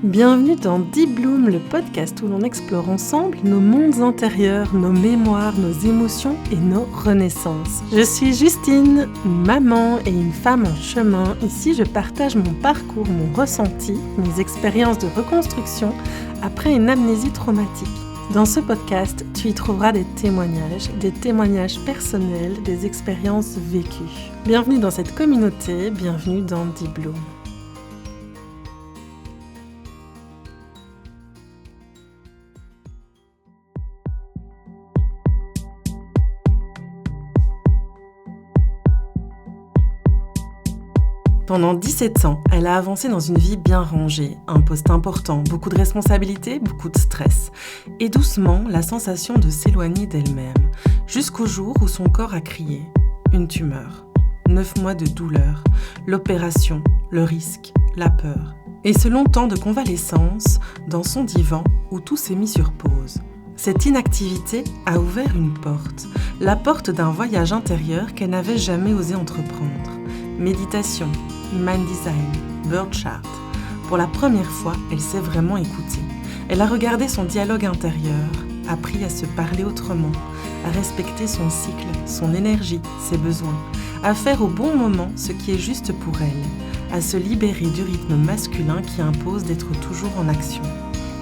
Bienvenue dans Deep Bloom, le podcast où l'on explore ensemble nos mondes intérieurs, nos mémoires, nos émotions et nos renaissances. Je suis Justine, maman et une femme en chemin. Ici, je partage mon parcours, mon ressenti, mes expériences de reconstruction après une amnésie traumatique. Dans ce podcast, tu y trouveras des témoignages personnels, des expériences vécues. Bienvenue dans cette communauté, bienvenue dans Deep Bloom. Pendant 17 ans, elle a avancé dans une vie bien rangée, un poste important, beaucoup de responsabilités, beaucoup de stress. Et doucement, la sensation de s'éloigner d'elle-même, jusqu'au jour où son corps a crié. Une tumeur, 9 mois de douleur, l'opération, le risque, la peur. Et ce long temps de convalescence, dans son divan où tout s'est mis sur pause. Cette inactivité a ouvert une porte, la porte d'un voyage intérieur qu'elle n'avait jamais osé entreprendre. Méditation, Mind Design, Birth Chart. Pour la première fois, elle s'est vraiment écoutée. Elle a regardé son dialogue intérieur, appris à se parler autrement, à respecter son cycle, son énergie, ses besoins, à faire au bon moment ce qui est juste pour elle, à se libérer du rythme masculin qui impose d'être toujours en action,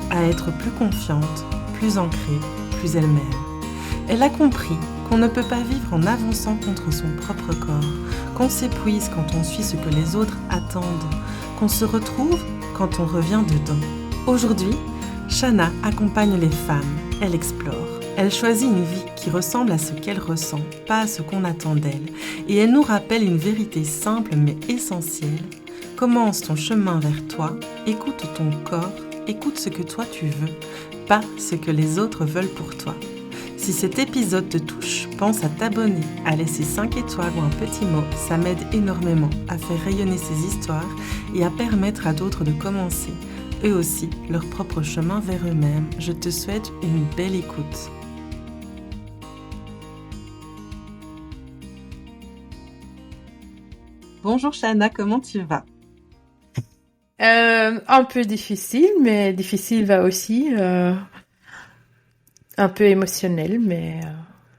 à être plus confiante, plus ancrée, plus elle-même. Elle a compris qu'on ne peut pas vivre en avançant contre son propre corps, qu'on s'épuise quand on suit ce que les autres attendent, qu'on se retrouve quand on revient dedans. Aujourd'hui, Shana accompagne les femmes, elle explore. Elle choisit une vie qui ressemble à ce qu'elle ressent, pas à ce qu'on attend d'elle. Et elle nous rappelle une vérité simple mais essentielle. Commence ton chemin vers toi, écoute ton corps, écoute ce que toi tu veux, pas ce que les autres veulent pour toi. Si cet épisode te touche, pense à t'abonner, à laisser 5 étoiles ou un petit mot, ça m'aide énormément à faire rayonner ces histoires et à permettre à d'autres de commencer, eux aussi, leur propre chemin vers eux-mêmes. Je te souhaite une belle écoute. Bonjour Shana, comment tu vas ? Un peu difficile, mais difficile va aussi. Un peu émotionnel, mais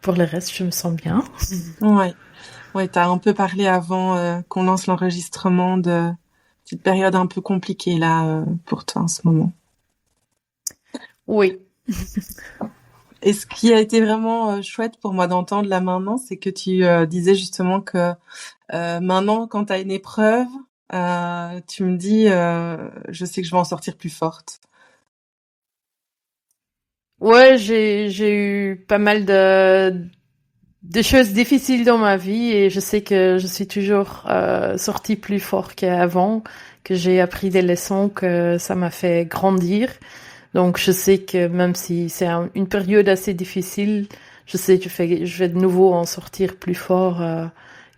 pour le reste, je me sens bien. Ouais, t'as un peu parlé avant qu'on lance l'enregistrement de cette période un peu compliquée là pour toi en ce moment. Oui. Et ce qui a été vraiment chouette pour moi d'entendre là maintenant, c'est que tu disais justement que maintenant, quand t'as une épreuve, tu me dis, je sais que je vais en sortir plus forte. Ouais, j'ai eu pas mal de choses difficiles dans ma vie et je sais que je suis toujours sortie plus fort qu'avant, que j'ai appris des leçons, que ça m'a fait grandir. Donc je sais que même si c'est une période assez difficile, je sais que je vais de nouveau en sortir plus fort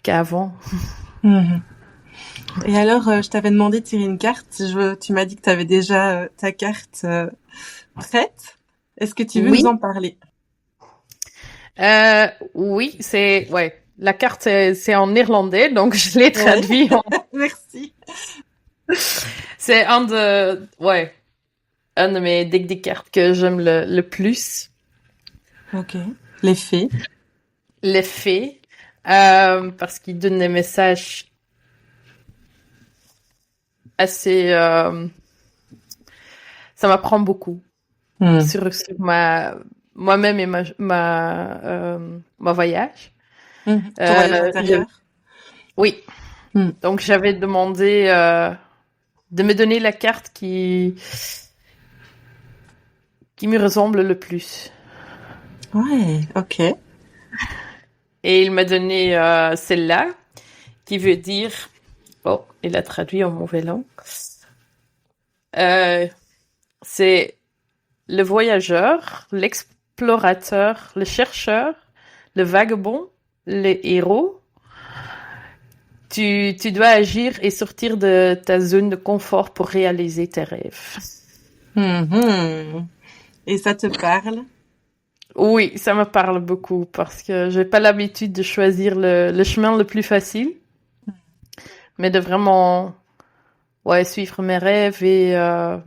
qu'avant. Mhm. Et alors, je t'avais demandé de tirer une carte. Tu m'as dit que tu avais déjà ta carte prête. Est-ce que tu veux Oui. nous en parler ? Oui, ouais. La carte, c'est en néerlandais, donc je l'ai traduit en... Merci. C'est un de mes decks des cartes que j'aime le plus. Ok. Les fées. Les fées, parce qu'ils donnent des messages assez... ça m'apprend beaucoup sur moi-même et ma voyage. Ton voyage intérieur. Oui. Donc j'avais demandé de me donner la carte qui me ressemble le plus. Ouais, ok. Et il m'a donné celle-là, qui veut dire... Oh, il a traduit en mauvais langue. C'est le voyageur, l'explorateur, le chercheur, le vagabond, le héros. Tu dois agir et sortir de ta zone de confort pour réaliser tes rêves. Et ça te parle ? Oui, ça me parle beaucoup parce que j'ai pas l'habitude de choisir le chemin le plus facile, mais de vraiment suivre mes rêves et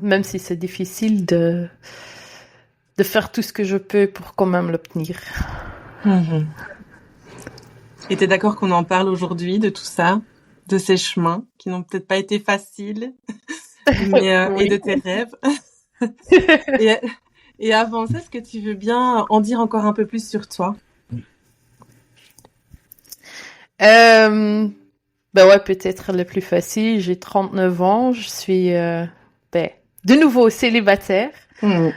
même si c'est difficile de faire tout ce que je peux pour quand même l'obtenir. Mhm. Et t'es d'accord qu'on en parle aujourd'hui de tout ça, de ces chemins qui n'ont peut-être pas été faciles, mais et Oui. de tes rêves. Et, et avant ça, est-ce que tu veux bien en dire encore un peu plus sur toi? Ben ouais, peut-être le plus facile. J'ai 39 ans. Je suis de nouveau célibataire. Mhm.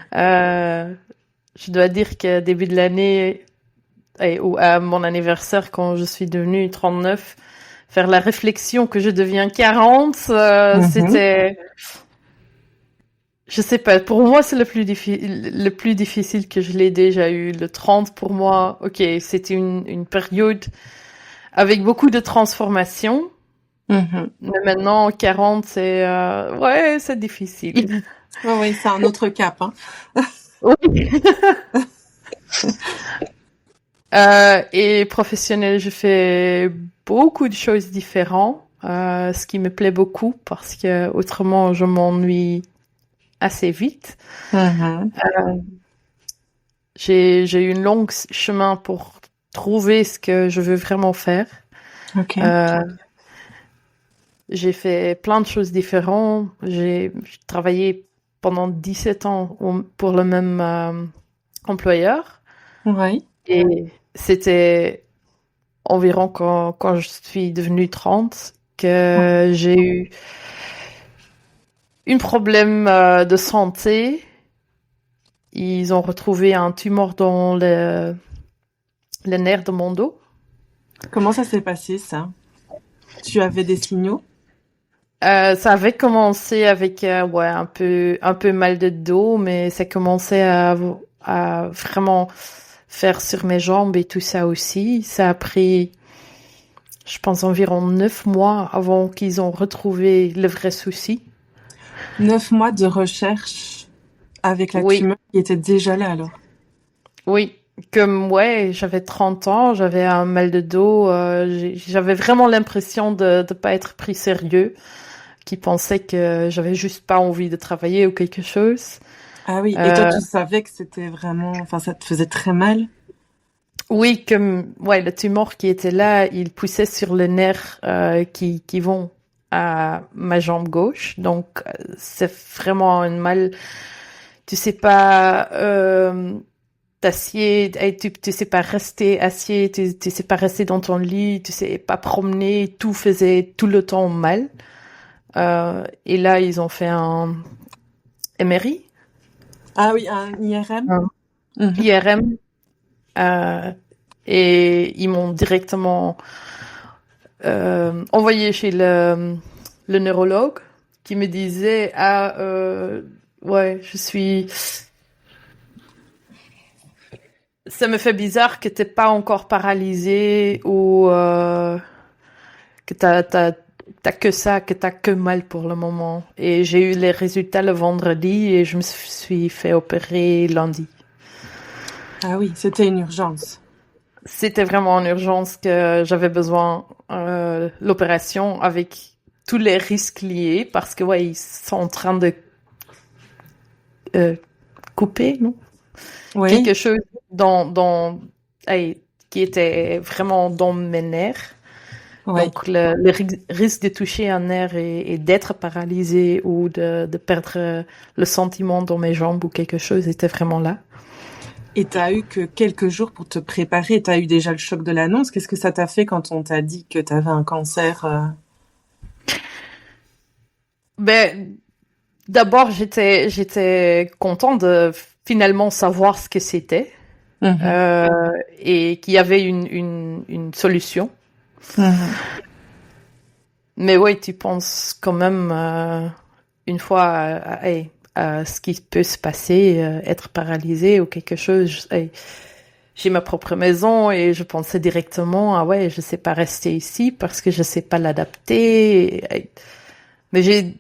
Je dois dire que début de l'année ou à mon anniversaire, quand je suis devenue 39, faire la réflexion que je deviens 40, Mhm. c'était... Je sais pas, pour moi, c'est le plus difficile que je l'ai déjà eu. Le 30, pour moi, ok, c'était une période avec beaucoup de transformations. Mhm. Mais maintenant, 40, ouais, c'est difficile. Ouais, oui, c'est un autre cap, hein. Oui. Et professionnel, je fais beaucoup de choses différentes, ce qui me plaît beaucoup parce que autrement, je m'ennuie assez vite. Mhm. J'ai eu une longue chemin pour trouver ce que je veux vraiment faire. Ok. Euh, j'ai fait plein de choses différentes. J'ai travaillé pendant 17 ans pour le même employeur. Ouais. Et c'était environ quand je suis devenue 30 que j'ai eu un problème de santé. Ils ont retrouvé un tumeur dans le nerf de mon dos. Comment ça s'est passé, ça? Tu avais des signaux? Ça avait commencé avec ouais, un peu mal de dos, mais ça commençait à vraiment faire sur mes jambes et tout ça aussi. Ça a pris, je pense, environ 9 mois avant qu'ils ont retrouvé le vrai souci. 9 mois de recherche avec la Oui, tumeur qui était déjà là, alors. oui. Comme, ouais, j'avais 30 ans, j'avais un mal de dos, j'avais vraiment l'impression de ne pas être pris sérieux, qui pensaient que j'avais juste pas envie de travailler ou quelque chose. Ah oui, et toi, Euh, tu savais que c'était vraiment, enfin, ça te faisait très mal? oui, comme, ouais, le tumeur qui était là, il poussait sur les nerfs qui vont à ma jambe gauche. Donc, c'est vraiment un mal. Tu sais pas t'assieds, tu sais pas rester assis, tu sais pas rester dans ton lit, tu sais pas promener, tout faisait tout le temps mal. Et là, ils ont fait un MRI, Ah oui, un IRM? un Mhm. IRM, euh, et ils m'ont directement envoyé chez le neurologue qui me disait ouais, ça me fait bizarre que t'es pas encore paralysé ou que t'as que ça, que t'as que mal pour le moment. Et j'ai eu les résultats le vendredi et je me suis fait opérer lundi. Ah oui, c'était une urgence. C'était vraiment en urgence que j'avais besoin l'opération avec tous les risques liés parce que ouais, ils sont en train de euh, couper, non? Oui, Quelque chose hey, qui était vraiment dans mes nerfs. oui. Donc, risque de toucher un nerf et d'être paralysé ou de perdre le sentiment dans mes jambes ou quelque chose était vraiment là. Et t'as eu que quelques jours pour te préparer. T'as eu déjà le choc de l'annonce. Qu'est-ce que ça t'a fait quand on t'a dit que t'avais un cancer? Ben, d'abord, j'étais content de finalement savoir ce que c'était Mhm. et qu'il y avait une solution. Mhm. Mais ouais, tu penses quand même une fois à ce qui peut se passer, être paralysé ou quelque chose. J'ai ma propre maison et je pensais directement, ah ouais, je sais pas rester ici parce que je sais pas l'adapter. Mais j'ai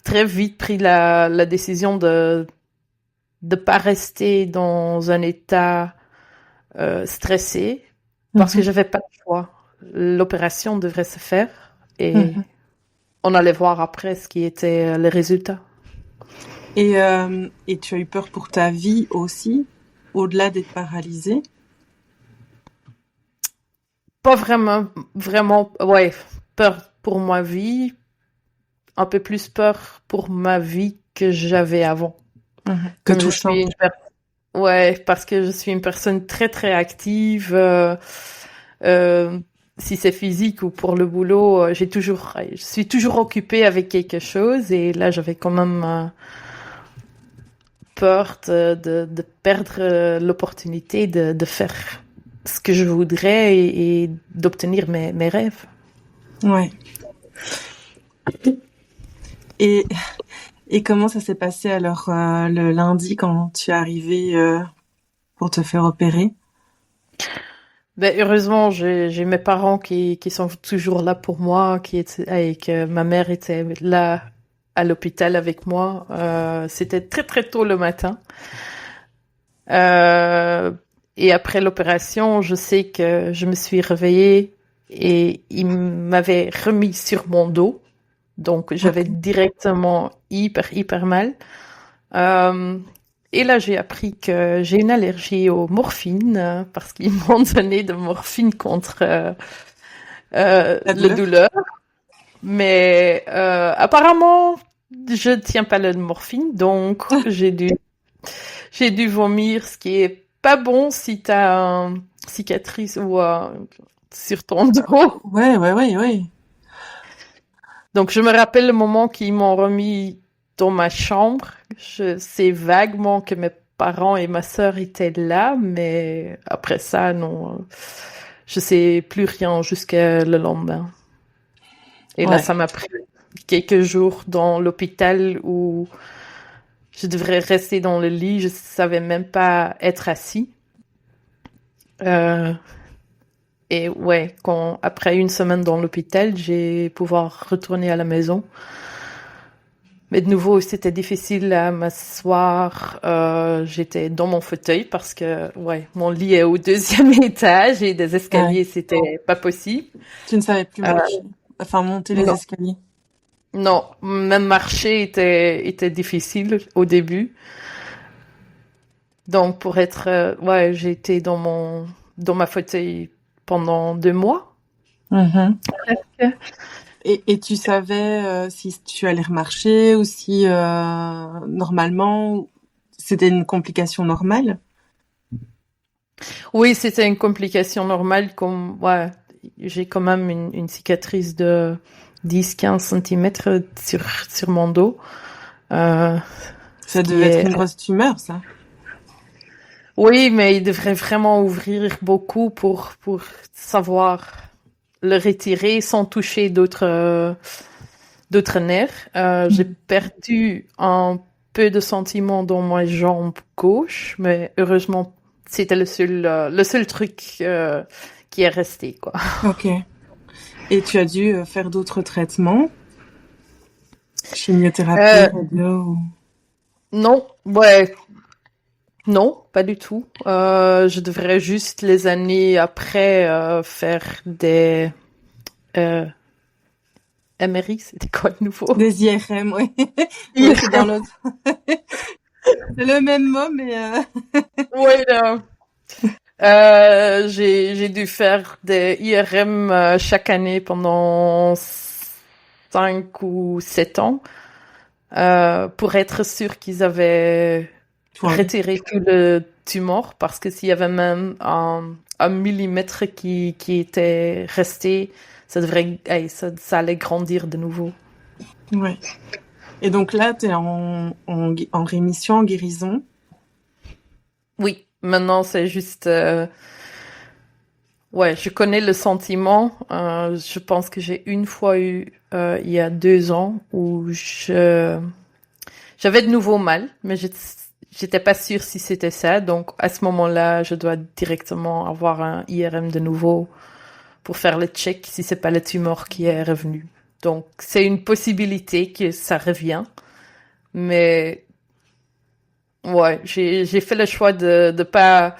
très vite pris la décision de pas rester dans un état stressé parce que Mhm. j'avais pas le choix. L'opération devrait se faire et Mhm. on allait voir après ce qui était les résultats. Et tu as eu peur pour ta vie aussi, au-delà d'être paralysée? Pas vraiment, vraiment, ouais, peur pour ma vie, un peu plus peur pour ma vie que j'avais avant. Que Comme je touchant. suis ouais, parce que je suis une personne très très active. Euh, si c'est physique ou pour le boulot, je suis toujours occupée avec quelque chose et là j'avais quand même peur de perdre l'opportunité de faire ce que je voudrais et d'obtenir mes rêves. Ouais. Et, et comment ça s'est passé alors le lundi quand tu es arrivée pour te faire opérer? Ben, heureusement, j'ai mes parents qui sont toujours là pour moi, et que ma mère était là à l'hôpital avec moi. C'était très très tôt le matin. Euh, et après l'opération, je sais que je me suis réveillée et il m'avait remis sur mon dos. Donc j'avais directement hyper mal. Euh, et là, j'ai appris que j'ai une allergie aux morphines parce qu'ils m'ont donné de morphine contre La le douleur? douleur. Mais apparemment, je tiens pas la morphine, donc j'ai dû vomir, ce qui est pas bon si t'as une cicatrice ou sur ton dos. Ouais. Donc je me rappelle le moment qu'ils m'ont remis dans ma chambre. Je sais vaguement que mes parents et ma sœur étaient là, mais après ça, non. Je sais plus rien jusqu'à le lendemain. Et là, Ouais. ça m'a pris quelques jours dans l'hôpital où je devrais rester dans le lit. Je savais même pas être assis. Euh, et ouais, après une semaine dans l'hôpital, j'ai pouvoir retourner à la maison. Mais de nouveau, c'était difficile à m'asseoir. J'étais dans mon fauteuil parce que, ouais, mon lit est au deuxième étage et des escaliers, Ouais. c'était pas possible. Tu ne savais plus Euh, marcher, enfin monter les non, escaliers. non, même marcher était difficile au début. Donc, pour être, ouais, j'ai été dans ma fauteuil pendant 2 mois. Mhm. Presque. Et tu savais si tu allais remarcher ou si normalement c'était une complication normale? Oui, c'était une complication normale, comme, ouais, j'ai quand même une cicatrice de 10-15 centimètres sur mon dos. Ce Ça qui devait être est, une grosse tumeur, ça. oui, mais il devrait vraiment ouvrir beaucoup pour savoir le retirer sans toucher d'autres nerfs. J'ai Mhm. perdu un peu de sentiment dans ma jambe gauche, mais heureusement, c'était le seul truc qui est resté, quoi. Ok. Et tu as dû faire d'autres traitements, chimiothérapie, Euh, radio. non, ouais, non, pas du tout. Je devrais juste les années après faire des euh, MRI, c'était quoi de nouveau? Des IRM, ouais. Ouais, c'est dans l'autre. C'est le même mot, mais Oui, là. J'ai dû faire des IRM chaque année pendant 5 ou 7 ans pour être sûr qu'ils avaient ouais. retiré tout le tumor parce que s'il y avait même un millimètre qui était resté, ça allait grandir de nouveau. Ouais. Et donc là, t'es en rémission, en guérison. Oui, maintenant c'est juste ouais, je connais le sentiment. Je pense que j'ai une fois eu, il y a 2 ans, où j'avais de nouveau mal, mais j'étais pas sûre si c'était ça. Donc, à ce moment-là, je dois directement avoir un IRM de nouveau pour faire le check si c'est pas le tumeur qui est revenu. Donc, c'est une possibilité que ça revient. Mais, ouais, j'ai fait le choix de pas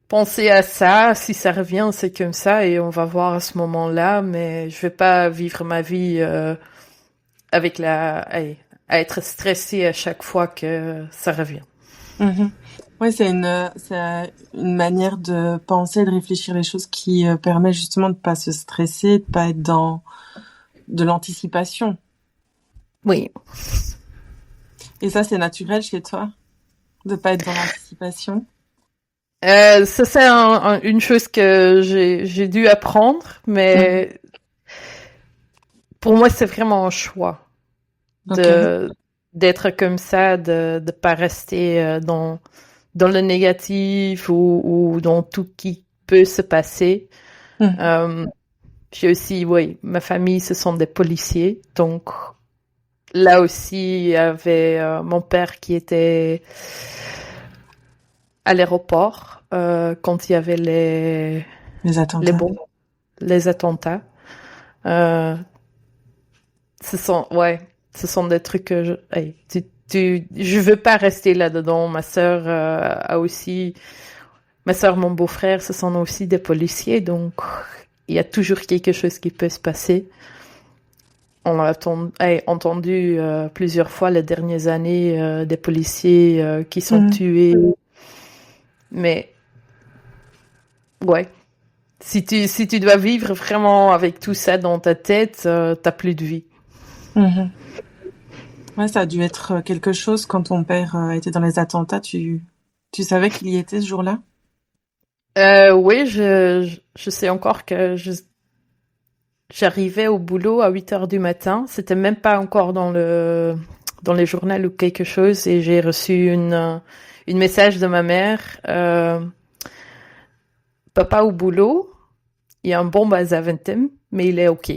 penser à ça. Si ça revient, c'est comme ça et on va voir à ce moment-là. Mais je vais pas vivre ma vie avec à être stressée à chaque fois que ça revient. Mhm. Ouais, c'est une manière de penser, de réfléchir les choses qui permet justement de pas se stresser, de pas être dans de l'anticipation. Oui. Et ça, c'est naturel chez toi, de pas être dans l'anticipation. Ça c'est une chose que j'ai dû apprendre, Mhm. mais pour moi c'est vraiment un choix Ok. de d'être comme ça, de pas rester dans le négatif ou dans tout qui peut se passer. Mhm. Euh, j'ai aussi, oui, ma famille ce sont des policiers, donc là aussi il y avait mon père qui était à l'aéroport quand il y avait Les les attentats. bombes, les attentats. Euh, ce sont des trucs que je veux pas rester là-dedans. Ma sœur a aussi, ma sœur, mon beau-frère, ce sont aussi des policiers, donc il y a toujours quelque chose qui peut se passer. On a entendu plusieurs fois les dernières années des policiers qui sont Mhm. tués, mais ouais. Si tu dois vivre vraiment avec tout ça dans ta tête, t'as plus de vie. Mhm. Ouais, ça a dû être quelque chose quand ton père était dans les attentats. Tu savais qu'il y était ce jour-là? Oui, je sais encore que j'arrivais au boulot à 8 heures du matin. C'était même pas encore dans les journaux ou quelque chose et j'ai reçu une message de ma mère. Papa au boulot, il y a un bombe à Zaventem, mais il est OK.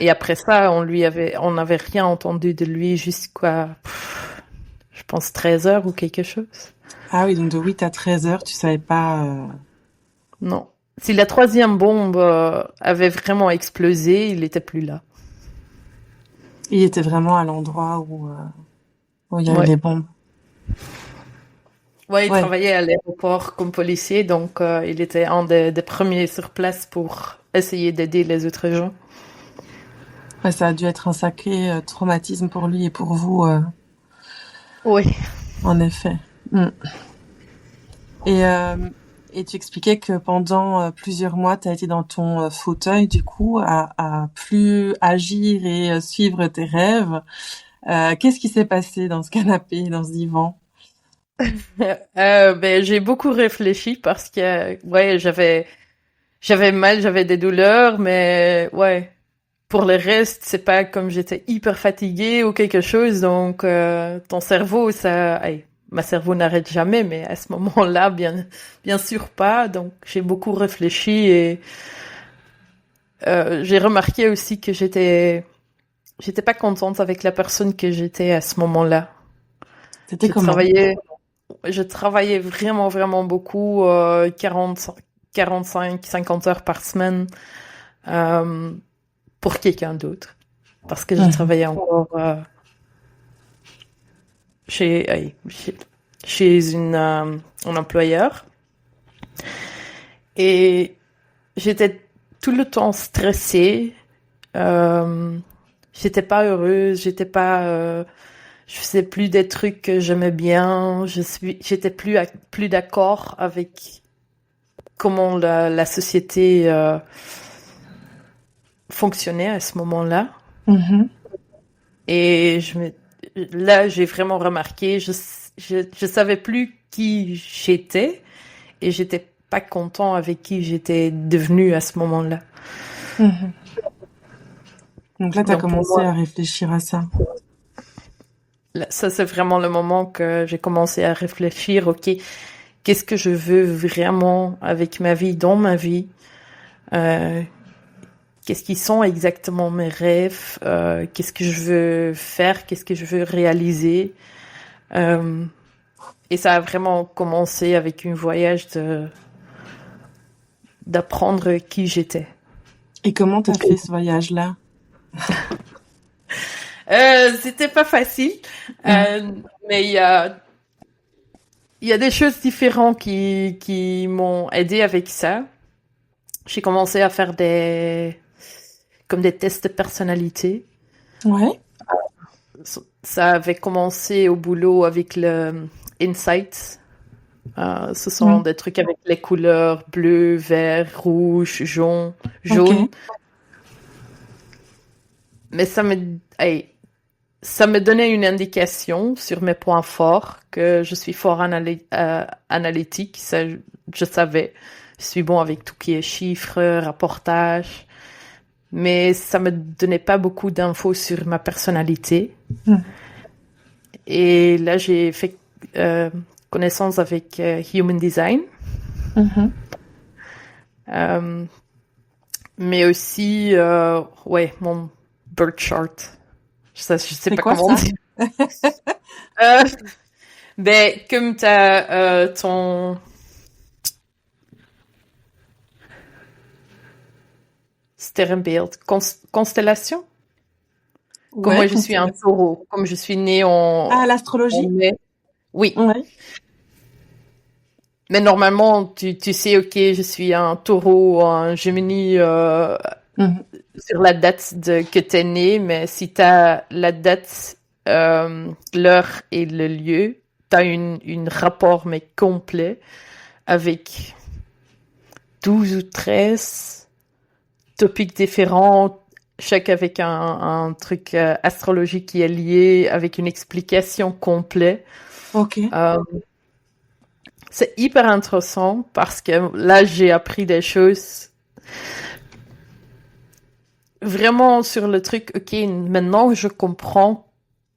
Et après ça, on n'avait rien entendu de lui jusqu'à, je pense 13 heures ou quelque chose. Ah oui, donc de 8 à 13 heures, tu savais pas. Non. Si la troisième bombe avait vraiment explosé, il était plus là. Il était vraiment à l'endroit où il y a eu Ouais. les bombes. Ouais, il Ouais. travaillait à l'aéroport comme policier, donc il était un des premiers sur place pour essayer d'aider les autres gens. Ouais, ça a dû être un sacré traumatisme pour lui et pour vous, Oui. en effet. Mm. Et, euh, et tu expliquais que pendant plusieurs mois, tu as été dans ton fauteuil, du coup, à plus agir et suivre tes rêves. Qu'est-ce qui s'est passé dans ce canapé, dans ce divan? Ben, j'ai beaucoup réfléchi parce que ouais, j'avais mal, j'avais des douleurs, mais ouais, pour le reste, c'est pas comme j'étais hyper fatiguée ou quelque chose, donc ton cerveau, ma cerveau n'arrête jamais, mais à ce moment-là, bien sûr pas. Donc j'ai beaucoup réfléchi et j'ai remarqué aussi que j'étais pas contente avec la personne que j'étais à ce moment-là. C'était Je comment? travaillais, je travaillais vraiment vraiment beaucoup, 45, 50 heures par semaine euh, pour quelqu'un d'autre, parce que je Mhm. travaillais encore chez, allez, chez un employeur et j'étais tout le temps stressée. Euh, j'étais pas heureuse, je faisais plus des trucs que j'aimais bien. J'étais plus d'accord avec comment la société fonctionnait à ce moment-là. Mhm. Et là, j'ai vraiment remarqué, je savais plus qui j'étais et j'étais pas content avec qui j'étais devenue à ce moment-là. Mhm. Donc là, tu as Donc pour commencé moi, à réfléchir à ça. ça c'est vraiment le moment que j'ai commencé à réfléchir, ok, qu'est-ce que je veux vraiment avec ma vie, dans ma vie? Euh, qu'est-ce qui sont exactement mes rêves? Qu'est-ce que je veux faire? Qu'est-ce que je veux réaliser? Euh, et ça a vraiment commencé avec un voyage d'apprendre qui j'étais. Et comment t'as fait ce voyage-là? C'était pas facile, Mhm. euh, mais il y a il y a des choses différentes qui m'ont aidé avec ça. J'ai commencé à faire comme des tests de personnalité. Ouais. Ça avait commencé au boulot avec le Insight. Ce sont des trucs avec les couleurs bleu, vert, rouge, jaune. Ok. Mais ça me donnait une indication sur mes points forts, que je suis fort analytique. Ça, je savais. Je suis bon avec tout qui est chiffres, rapportage. Mais ça me donnait pas beaucoup d'infos sur ma personnalité. Et là, j'ai fait connaissance avec Human Design. Mais aussi, mon birth chart. Je sais pas comment dire. Comme t'as ton... Sterrenbeeld, constellation. Comme moi, je suis un taureau. Comme je suis née en l'astrologie. mai. Oui. Ouais. Mais normalement, tu sais, ok, je suis un taureau, un Gemini sur la date que t'es né, mais si t'as la date, l'heure et le lieu, t'as une rapport mais complet avec 12 ou 13 topics différents, chaque avec un truc astrologique qui est lié, avec une explication complète. Ok. C'est hyper intéressant parce que là, j'ai appris des choses vraiment sur le truc. Ok, maintenant, je comprends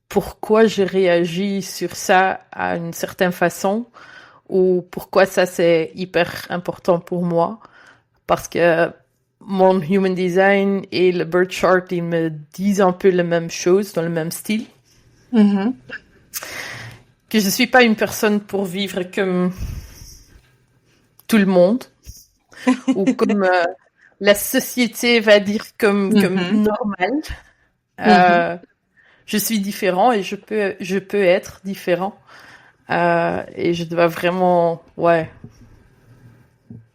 pourquoi j'ai réagi sur ça à une certaine façon ou pourquoi ça, c'est hyper important pour moi. Parce que mon Human Design et le Birth Chart, ils me disent un peu la même chose, dans le même style. Que je suis pas une personne pour vivre comme tout le monde ou comme la société va dire comme normal. Je suis différent et je peux être différent. Et je dois vraiment,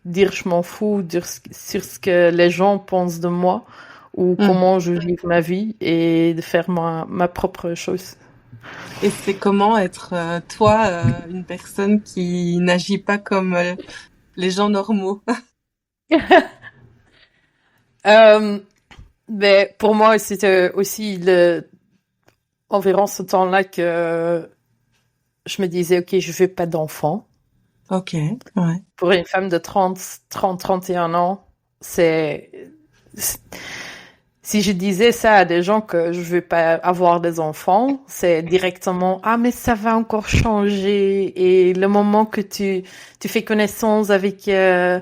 dire je m'en fous, dire sur ce que les gens pensent de moi ou comment je vis ma vie et de faire ma propre chose. Et c'est comment être toi, une personne qui n'agit pas comme les gens normaux? Mais pour moi, c'était aussi environ ce temps-là que je me disais, ok, je veux pas d'enfant. Ok, ouais. Pour une femme de 31 ans, si je disais ça à des gens que je veux pas avoir des enfants, c'est directement, ah, mais ça va encore changer. Et le moment que tu fais connaissance avec un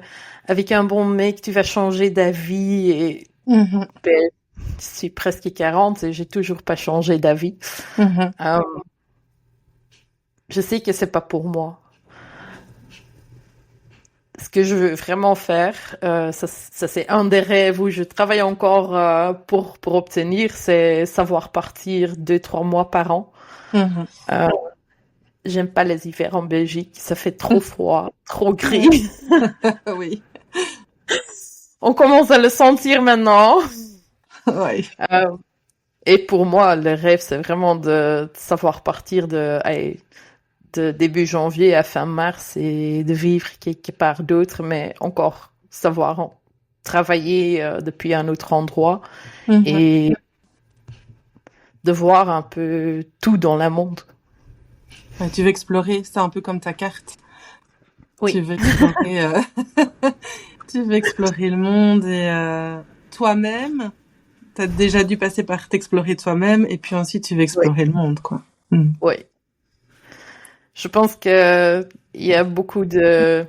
bon mec, tu vas changer d'avis. Et je suis presque 40 et j'ai toujours pas changé d'avis. Je sais que c'est pas pour moi. Ce que je veux vraiment faire, ça c'est un des rêves où je travaille encore pour obtenir, c'est savoir partir 2-3 mois par an. J'aime pas les hivers en Belgique, ça fait trop froid, trop gris. Oui. On commence à le sentir maintenant. Oui. Et pour moi, le rêve, c'est vraiment de savoir partir de début janvier à fin mars et de vivre quelque part d'autre, mais encore savoir travailler depuis un autre endroit et de voir un peu tout dans le monde. Ouais, tu veux explorer, c'est un peu comme ta carte. Oui. Tu veux explorer, tu veux explorer le monde et toi-même. T'as déjà dû passer par t'explorer toi-même et puis ensuite tu veux explorer le monde, quoi. Oui. Je pense que il y a beaucoup de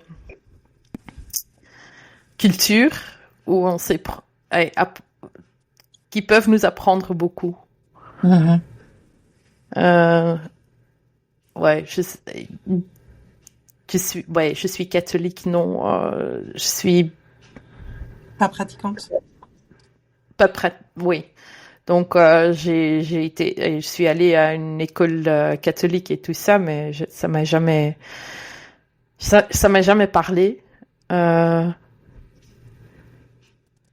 cultures où on sait qui peuvent nous apprendre beaucoup. Je suis catholique, non, je suis pas pratiquante. pas oui. Donc je suis allée à une école catholique et tout ça, mais ça m'a jamais parlé.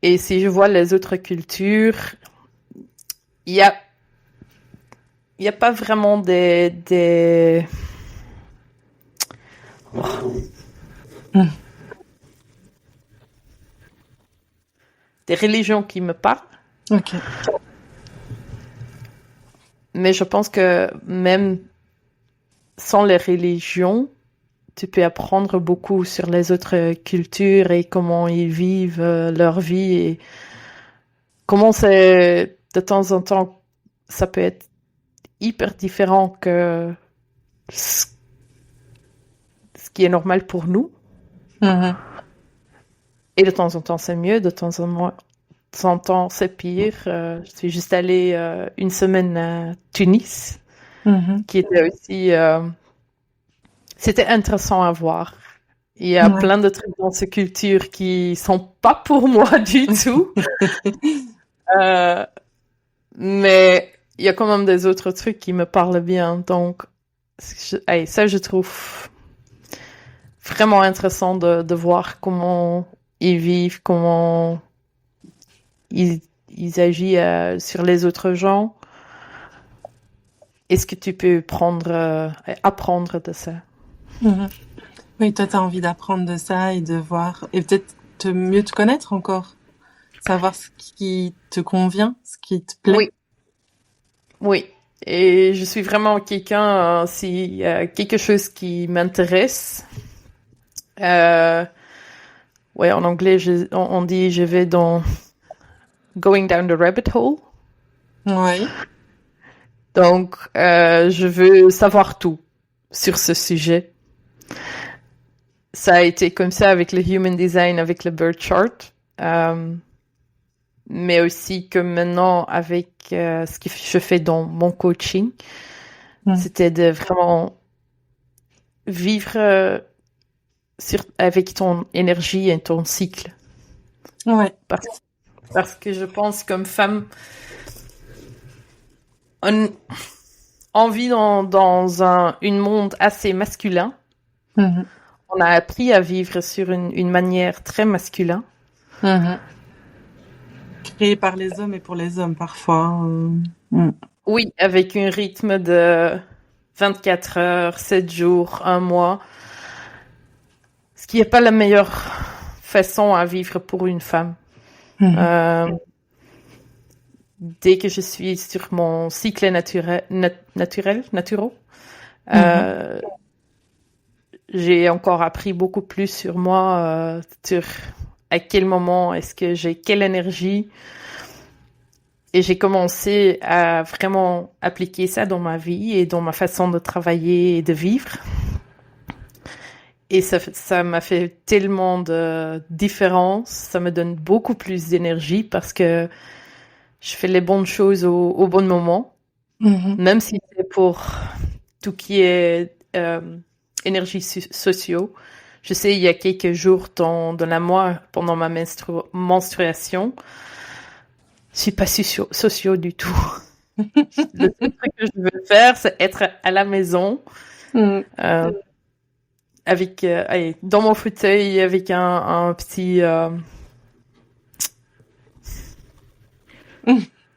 Et si je vois les autres cultures, il y a pas vraiment des religions qui me parlent. Ok. Mais je pense que même sans les religions, tu peux apprendre beaucoup sur les autres cultures et comment ils vivent leur vie et comment c'est de temps en temps ça peut être hyper différent que ce qui est normal pour nous. Mhm. Et de temps en temps c'est mieux, de temps en temps c'est pire. Je suis juste allée une semaine à Tunis, qui était aussi c'était intéressant à voir. Il y a plein de trucs dans ces cultures qui sont pas pour moi du tout. Mais il y a quand même des autres trucs qui me parlent bien. Donc, ça, je trouve vraiment intéressant de voir comment ils vivent, comment ils agissent sur les autres gens. Est-ce que tu peux apprendre de ça? Oui, toi, tu as envie d'apprendre de ça et de voir, et peut-être mieux te connaître encore, savoir ce qui te convient, ce qui te plaît. Oui. Et je suis vraiment quelqu'un, s'il y a quelque chose qui m'intéresse, en anglais, on dit je vais going down the rabbit hole. Oui. Donc, je veux savoir tout sur ce sujet. Ça a été comme ça avec le Human Design, avec le Birth Chart, mais aussi que maintenant avec ce que je fais dans mon coaching, c'était de vraiment vivre avec ton énergie et ton cycle. Ouais. Parce que je pense comme femme, on vit dans un monde assez masculin. On a appris à vivre sur une manière très masculine. Créé par les hommes et pour les hommes parfois. Oui, avec un rythme de 24 heures, 7 jours, un mois. Ce qui n'est pas la meilleure façon à vivre pour une femme. Dès que je suis sur mon cycle naturel, j'ai encore appris beaucoup plus sur moi, sur à quel moment est-ce que j'ai quelle énergie. Et j'ai commencé à vraiment appliquer ça dans ma vie et dans ma façon de travailler et de vivre. Et ça m'a fait tellement de différence. Ça me donne beaucoup plus d'énergie parce que je fais les bonnes choses au bon moment. Même si c'est pour tout qui est énergie sociaux. Je sais, il y a quelques jours dans la mois, pendant ma menstruation, je suis pas sociaux du tout. Le seul truc que je veux faire, c'est être à la maison, avec, dans mon fauteuil, avec un petit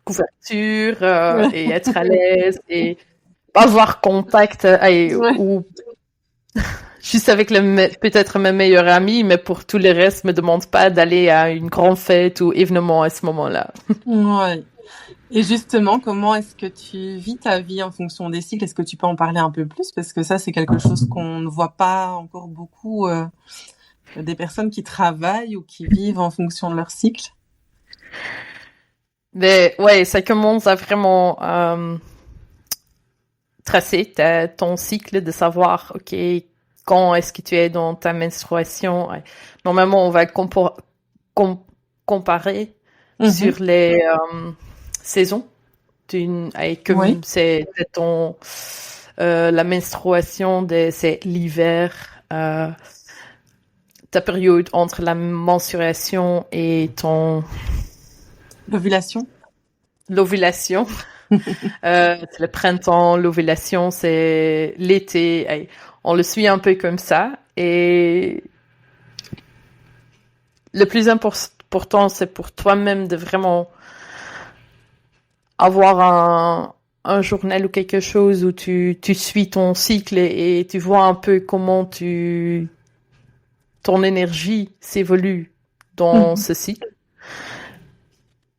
couverture et être à l'aise et pas avoir contact ou juste avec peut-être mes meilleurs amis, mais pour tout le reste, me demande pas d'aller à une grande fête ou événement à ce moment-là. Ouais. Et justement, comment est-ce que tu vis ta vie en fonction des cycles? Est-ce que tu peux en parler un peu plus? Parce que ça, c'est quelque chose qu'on ne voit pas encore beaucoup des personnes qui travaillent ou qui vivent en fonction de leur cycle. Mais ouais, ça commence à vraiment tracer ton cycle, de savoir, ok, quand est-ce que tu es dans ta menstruation. Normalement, on va comparer sur les saisons. Comme c'est la menstruation, c'est l'hiver, ta période entre la menstruation et ton... L'ovulation. l'ovulation. C'est le printemps, l'ovulation, c'est l'été. On le suit un peu comme ça. Et le plus important, c'est pour toi-même de vraiment avoir un journal ou quelque chose où tu suis ton cycle et tu vois un peu comment ton énergie s'évolue dans ce cycle.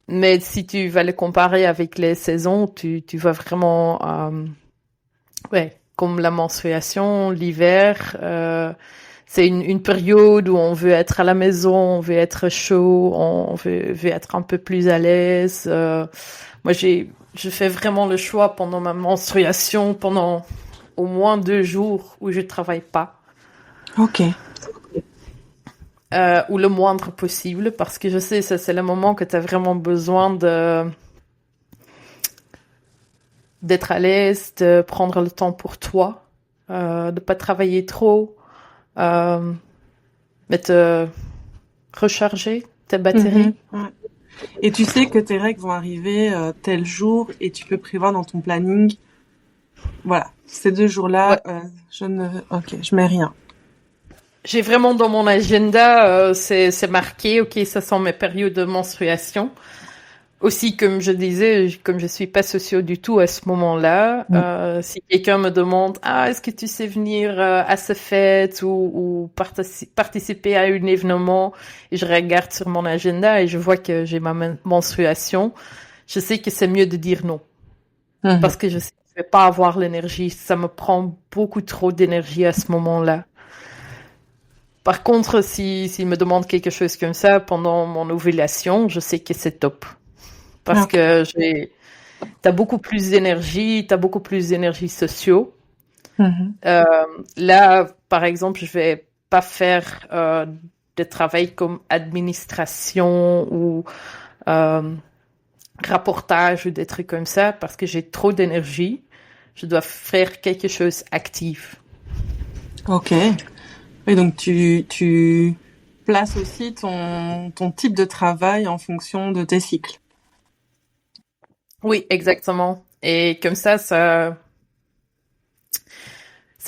Mais si tu vas le comparer avec les saisons, tu vas vraiment, comme la menstruation, l'hiver, c'est une période où on veut être à la maison, on veut être chaud, on veut être un peu plus à l'aise. Moi, je fais vraiment le choix pendant ma menstruation, pendant au moins 2 jours où je travaille pas. Ok. Ou le moindre possible, parce que je sais, ça, c'est le moment que tu as vraiment besoin d'être à l'aise, de prendre le temps pour toi, de pas travailler trop, mais te recharger tes batteries. Ouais. Et tu sais que tes règles vont arriver tel jour et tu peux prévoir dans ton planning. Voilà, ces 2 jours-là, je mets rien. J'ai vraiment dans mon agenda, c'est marqué, ok, ça sont mes périodes de menstruation. Aussi, comme je disais, comme je suis pas socio du tout à ce moment-là, si quelqu'un me demande, est-ce que tu sais venir à cette fête ou participer à un événement, et je regarde sur mon agenda et je vois que j'ai ma menstruation, je sais que c'est mieux de dire non. Parce que je sais que je vais pas avoir l'énergie. Ça me prend beaucoup trop d'énergie à ce moment-là. Par contre, s'il me demande quelque chose comme ça pendant mon ovulation, je sais que c'est top. Parce que t'as beaucoup plus d'énergie, t'as beaucoup plus d'énergie sociaux. Là, par exemple, je vais pas faire de travail comme administration ou rapportage ou des trucs comme ça parce que j'ai trop d'énergie. Je dois faire quelque chose actif. Ok. Et donc tu places aussi ton type de travail en fonction de tes cycles. Oui, exactement. Et comme ça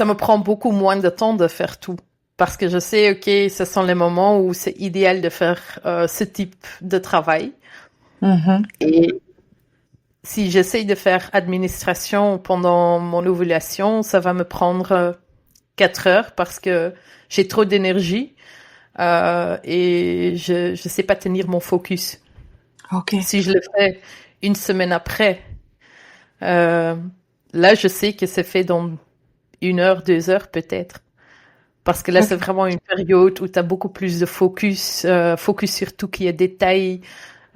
me prend beaucoup moins de temps de faire tout. Parce que je sais, ok, ce sont les moments où c'est idéal de faire ce type de travail. Et si j'essaye de faire administration pendant mon ovulation, ça va me prendre 4 heures parce que j'ai trop d'énergie et je sais pas tenir mon focus. Okay. Si je le fais une semaine après, là je sais que c'est fait dans 1 heure, 2 heures peut-être. Parce que là, c'est vraiment une période où tu as beaucoup plus de focus, focus sur tout qui est détail,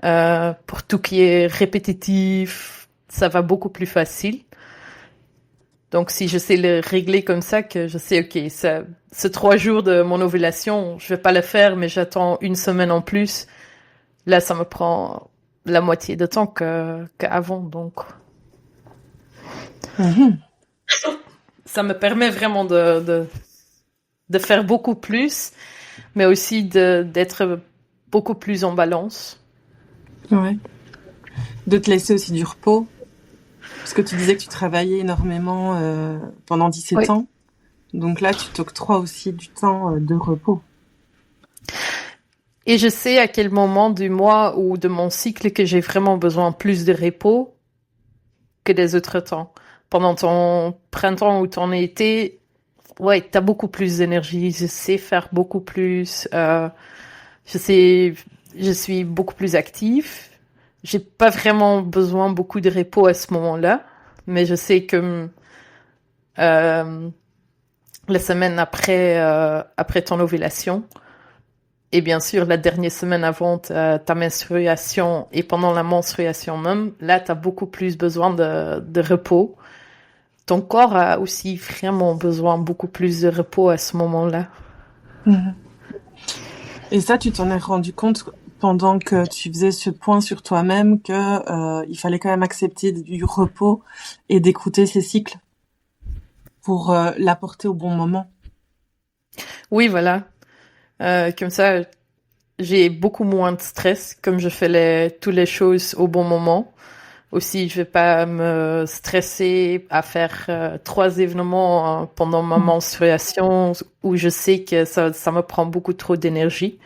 pour tout qui est répétitif, ça va beaucoup plus facile. Donc, si je sais le régler comme ça, que je sais, ok, ce 3 jours de mon ovulation, je vais pas le faire, mais j'attends 1 semaine en plus. Là, ça me prend la moitié de temps qu'avant, donc. Ça me permet vraiment de faire beaucoup plus, mais aussi d'être beaucoup plus en balance. Ouais. De te laisser aussi du repos. Parce que tu disais que tu travaillais énormément pendant 17 ans. Donc là, tu t'octroies aussi du temps de repos. Et je sais à quel moment du mois ou de mon cycle que j'ai vraiment besoin plus de repos que des autres temps. Pendant ton printemps ou ton été, ouais, t'as beaucoup plus d'énergie. Je sais faire beaucoup plus. Je suis beaucoup plus active. J'ai pas vraiment besoin beaucoup de repos à ce moment-là, mais je sais que la semaine après ton ovulation, et bien sûr la dernière semaine avant ta menstruation et pendant la menstruation même, là t'as beaucoup plus besoin de repos. Ton corps a aussi vraiment besoin beaucoup plus de repos à ce moment-là. Et ça, tu t'en es rendu compte pendant que tu faisais ce point sur toi-même que il fallait quand même accepter du repos et d'écouter ces cycles pour l'apporter au bon moment. Oui, voilà. Comme ça, j'ai beaucoup moins de stress comme je fais toutes les choses au bon moment. aussi, je vais pas me stresser à faire 3 événements pendant ma menstruation où je sais que ça me prend beaucoup trop d'énergie.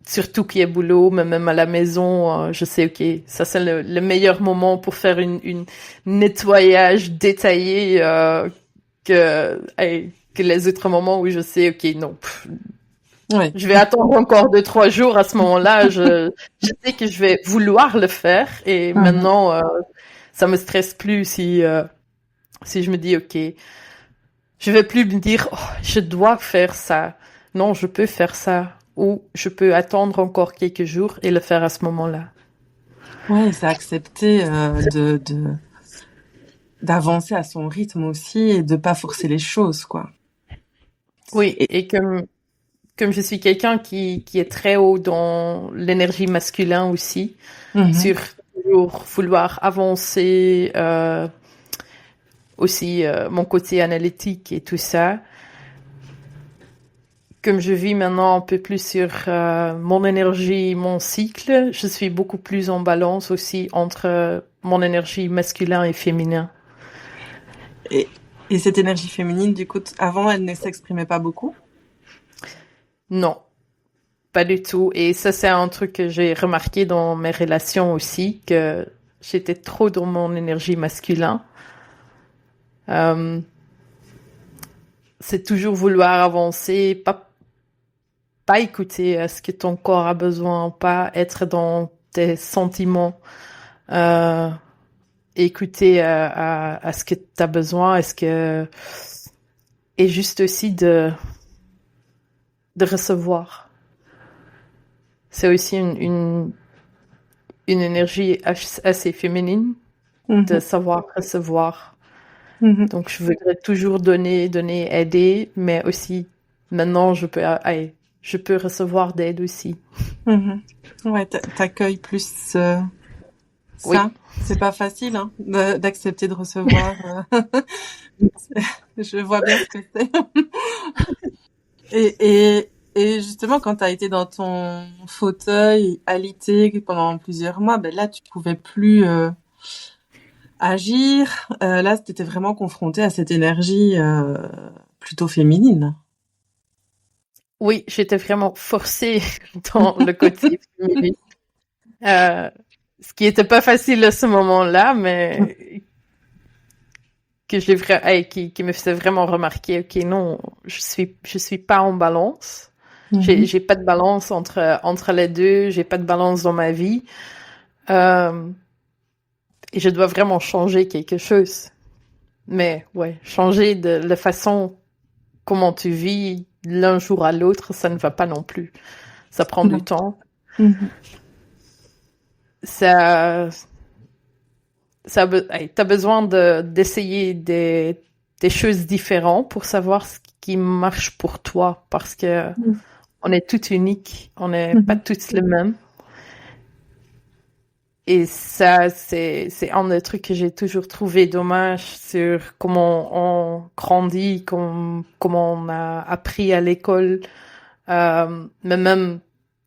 Surtout qu'il y a boulot, mais même à la maison, je sais, ok, ça c'est le meilleur moment pour faire une nettoyage détaillé que les autres moments où je sais, ok, non, Ouais. je vais attendre encore 2-3 jours à ce moment-là. Je sais que je vais vouloir le faire et maintenant, ça me stresse plus si je me dis, ok, je vais plus me dire, oh, je dois faire ça. Non, je peux faire ça. Ou je peux attendre encore quelques jours et le faire à ce moment-là. Ouais, c'est accepter d'avancer à son rythme aussi et de pas forcer les choses, quoi. Oui, et comme je suis quelqu'un qui est très haut dans l'énergie masculine aussi, sur toujours vouloir avancer, aussi mon côté analytique et tout ça. Comme je vis maintenant un peu plus sur mon énergie, mon cycle, je suis beaucoup plus en balance aussi entre mon énergie masculin et féminin. Et cette énergie féminine, du coup, avant, elle ne s'exprimait pas beaucoup? Non, pas du tout. Et ça, c'est un truc que j'ai remarqué dans mes relations aussi, que j'étais trop dans mon énergie masculin. C'est toujours vouloir avancer, pas écouter ce que ton corps a besoin, pas être dans tes sentiments, écouter à ce que tu as besoin, et juste aussi de recevoir. C'est aussi une énergie assez féminine de savoir recevoir. Donc je voudrais toujours donner, aider, mais aussi maintenant je peux recevoir d'aide aussi. Ouais, t'accueilles plus ça. Oui. C'est pas facile, hein, d'accepter de recevoir. Je vois bien ce que c'est. Et justement, quand t'as été dans ton fauteuil alité pendant plusieurs mois, ben là, tu pouvais plus agir. Là, t'étais vraiment confrontée à cette énergie plutôt féminine. Oui, j'étais vraiment forcée dans le côté féminin. Ce qui était pas facile à ce moment-là, mais que qui me faisait vraiment remarquer, ok, non, je suis pas en balance. J'ai pas de balance entre les deux, j'ai pas de balance dans ma vie. Et je dois vraiment changer quelque chose. Mais ouais, changer de la façon comment tu vis l'un jour à l'autre, ça ne va pas non plus. Ça prend du temps. T'as besoin d'essayer des choses différentes pour savoir ce qui marche pour toi, parce que on est toutes uniques, on n'est pas toutes les mêmes. Et ça, c'est un des trucs que j'ai toujours trouvé dommage sur comment on grandit, comment on a appris à l'école, mais même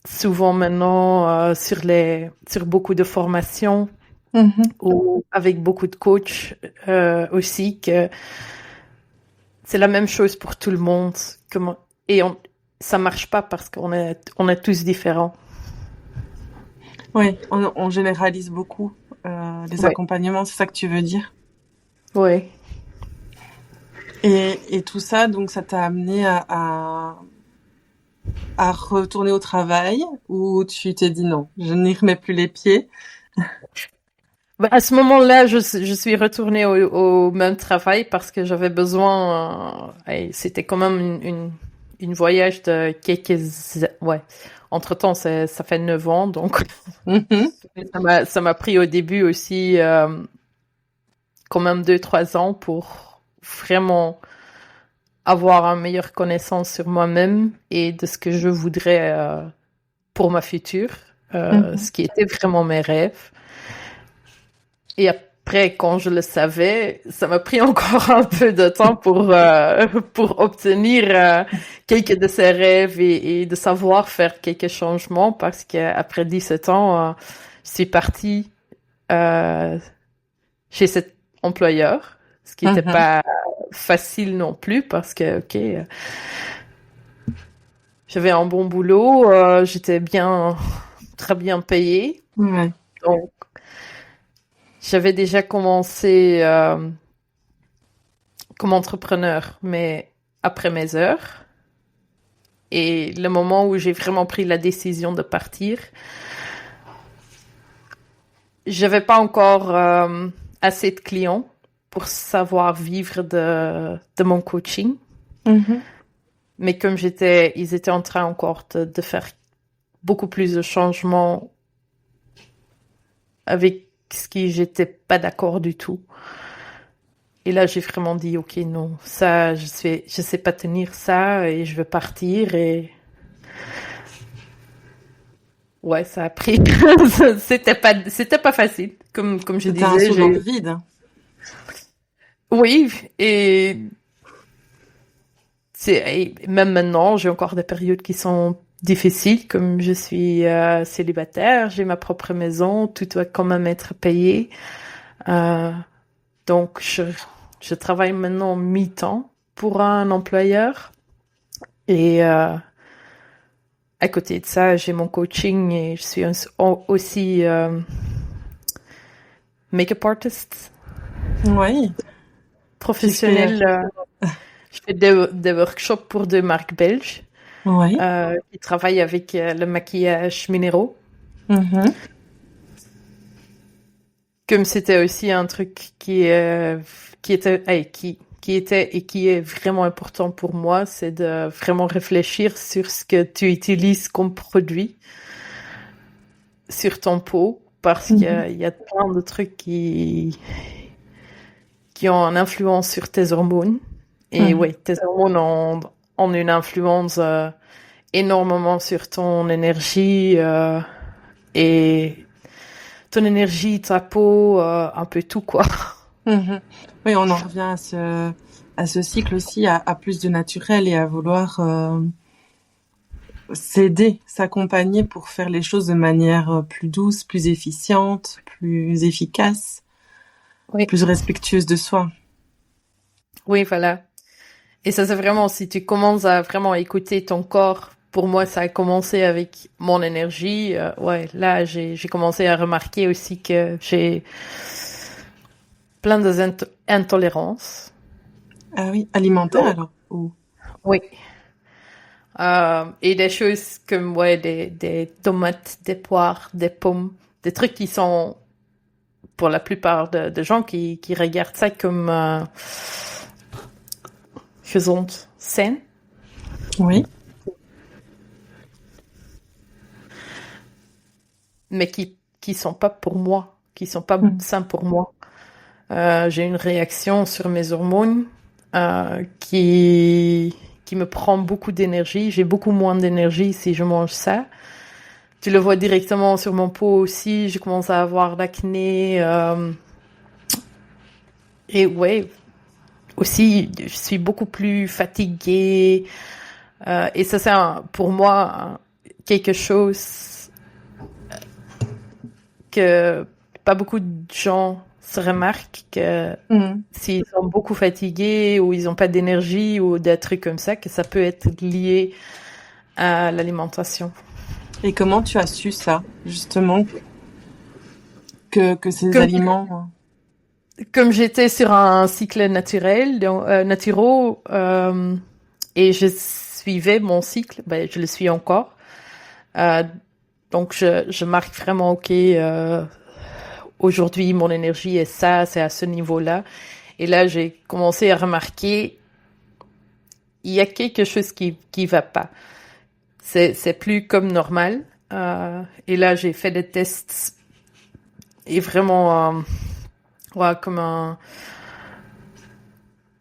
souvent maintenant sur beaucoup de formations ou avec beaucoup de coachs aussi, que c'est la même chose pour tout le monde. Ça marche pas parce qu'on est tous différents. Oui, on généralise beaucoup les accompagnements, c'est ça que tu veux dire? Oui. Et tout ça, donc ça t'a amené à retourner au travail, ou tu t'es dit non, je n'y remets plus les pieds? À ce moment-là, je suis retournée au même travail parce que j'avais besoin. C'était quand même une voyage de ouais. Entre-temps, ça fait 9 ans, donc ça m'a pris au début aussi quand même 2-3 ans pour vraiment avoir une meilleure connaissance sur moi-même et de ce que je voudrais pour ma future, ce qui était vraiment mes rêves. Et après, quand je le savais, ça m'a pris encore un peu de temps pour obtenir quelques de ces rêves et de savoir faire quelques changements, parce qu'après 17 ans, je suis partie chez cet employeur, ce qui n'était pas facile non plus parce que, j'avais un bon boulot, j'étais très bien payée. Ouais. Donc, j'avais déjà commencé comme entrepreneur, mais après mes heures. Et le moment où j'ai vraiment pris la décision de partir, j'avais pas encore assez de clients pour savoir vivre de mon coaching. Mais comme ils étaient en train encore de faire beaucoup plus de changements avec ce qui j'étais pas d'accord du tout. Et là, j'ai vraiment dit, OK, non, ça, je sais pas tenir ça et je veux partir et ouais, ça a pris. C'était pas facile, comme je disais. C'était un saut dans le vide. Oui, et même maintenant, j'ai encore des périodes qui sont difficiles, comme je suis célibataire, j'ai ma propre maison, tout doit quand même être payé. Donc, je travaille maintenant mi-temps pour un employeur. Et à côté de ça, j'ai mon coaching et je suis aussi make-up artist. Oui. Professionnel. Je fais des workshops pour 2 marques belges. Oui. Qui travaillent avec le maquillage minéraux. Comme c'était aussi un truc qui était et qui est vraiment important pour moi, c'est de vraiment réfléchir sur ce que tu utilises comme produit sur ton peau, parce qu'il y a plein de trucs qui ont une influence sur tes hormones. Et oui, tes hormones ont une influence énormément sur ton énergie et ton énergie, ta peau, un peu tout, quoi. Oui, on en revient à ce cycle aussi, à plus de naturel et à vouloir s'aider, s'accompagner pour faire les choses de manière plus douce, plus efficiente, plus efficace, plus respectueuse de soi. Oui, voilà. Et ça, c'est vraiment, si tu commences à vraiment écouter ton corps, pour moi, ça a commencé avec mon énergie. Là, j'ai commencé à remarquer aussi que j'ai plein d'intolérances. Ah oui, alimentaire alors? Oui. Et des choses comme des tomates, des poires, des pommes, des trucs qui sont, pour la plupart de gens qui regardent ça comme faisant saine. Oui. Mais qui sont pas pour moi, qui sont pas sains pour moi. J'ai une réaction sur mes hormones qui me prend beaucoup d'énergie. J'ai beaucoup moins d'énergie si je mange ça. Tu le vois directement sur mon peau aussi. Je commence à avoir l'acné. Et ouais, aussi, je suis beaucoup plus fatiguée. Et ça, c'est pour moi quelque chose que pas beaucoup de gens se remarquent, que s'ils sont beaucoup fatigués ou ils n'ont pas d'énergie ou des trucs comme ça, que ça peut être lié à l'alimentation. Et comment tu as su ça, justement, que ces aliments... Comme j'étais sur un cycle naturel, et je suivais mon cycle, je le suis encore. Donc je marque vraiment, OK, aujourd'hui mon énergie est ça, c'est à ce niveau-là. Et là, j'ai commencé à remarquer, il y a quelque chose qui va pas. C'est plus comme normal. Et là, j'ai fait des tests et vraiment...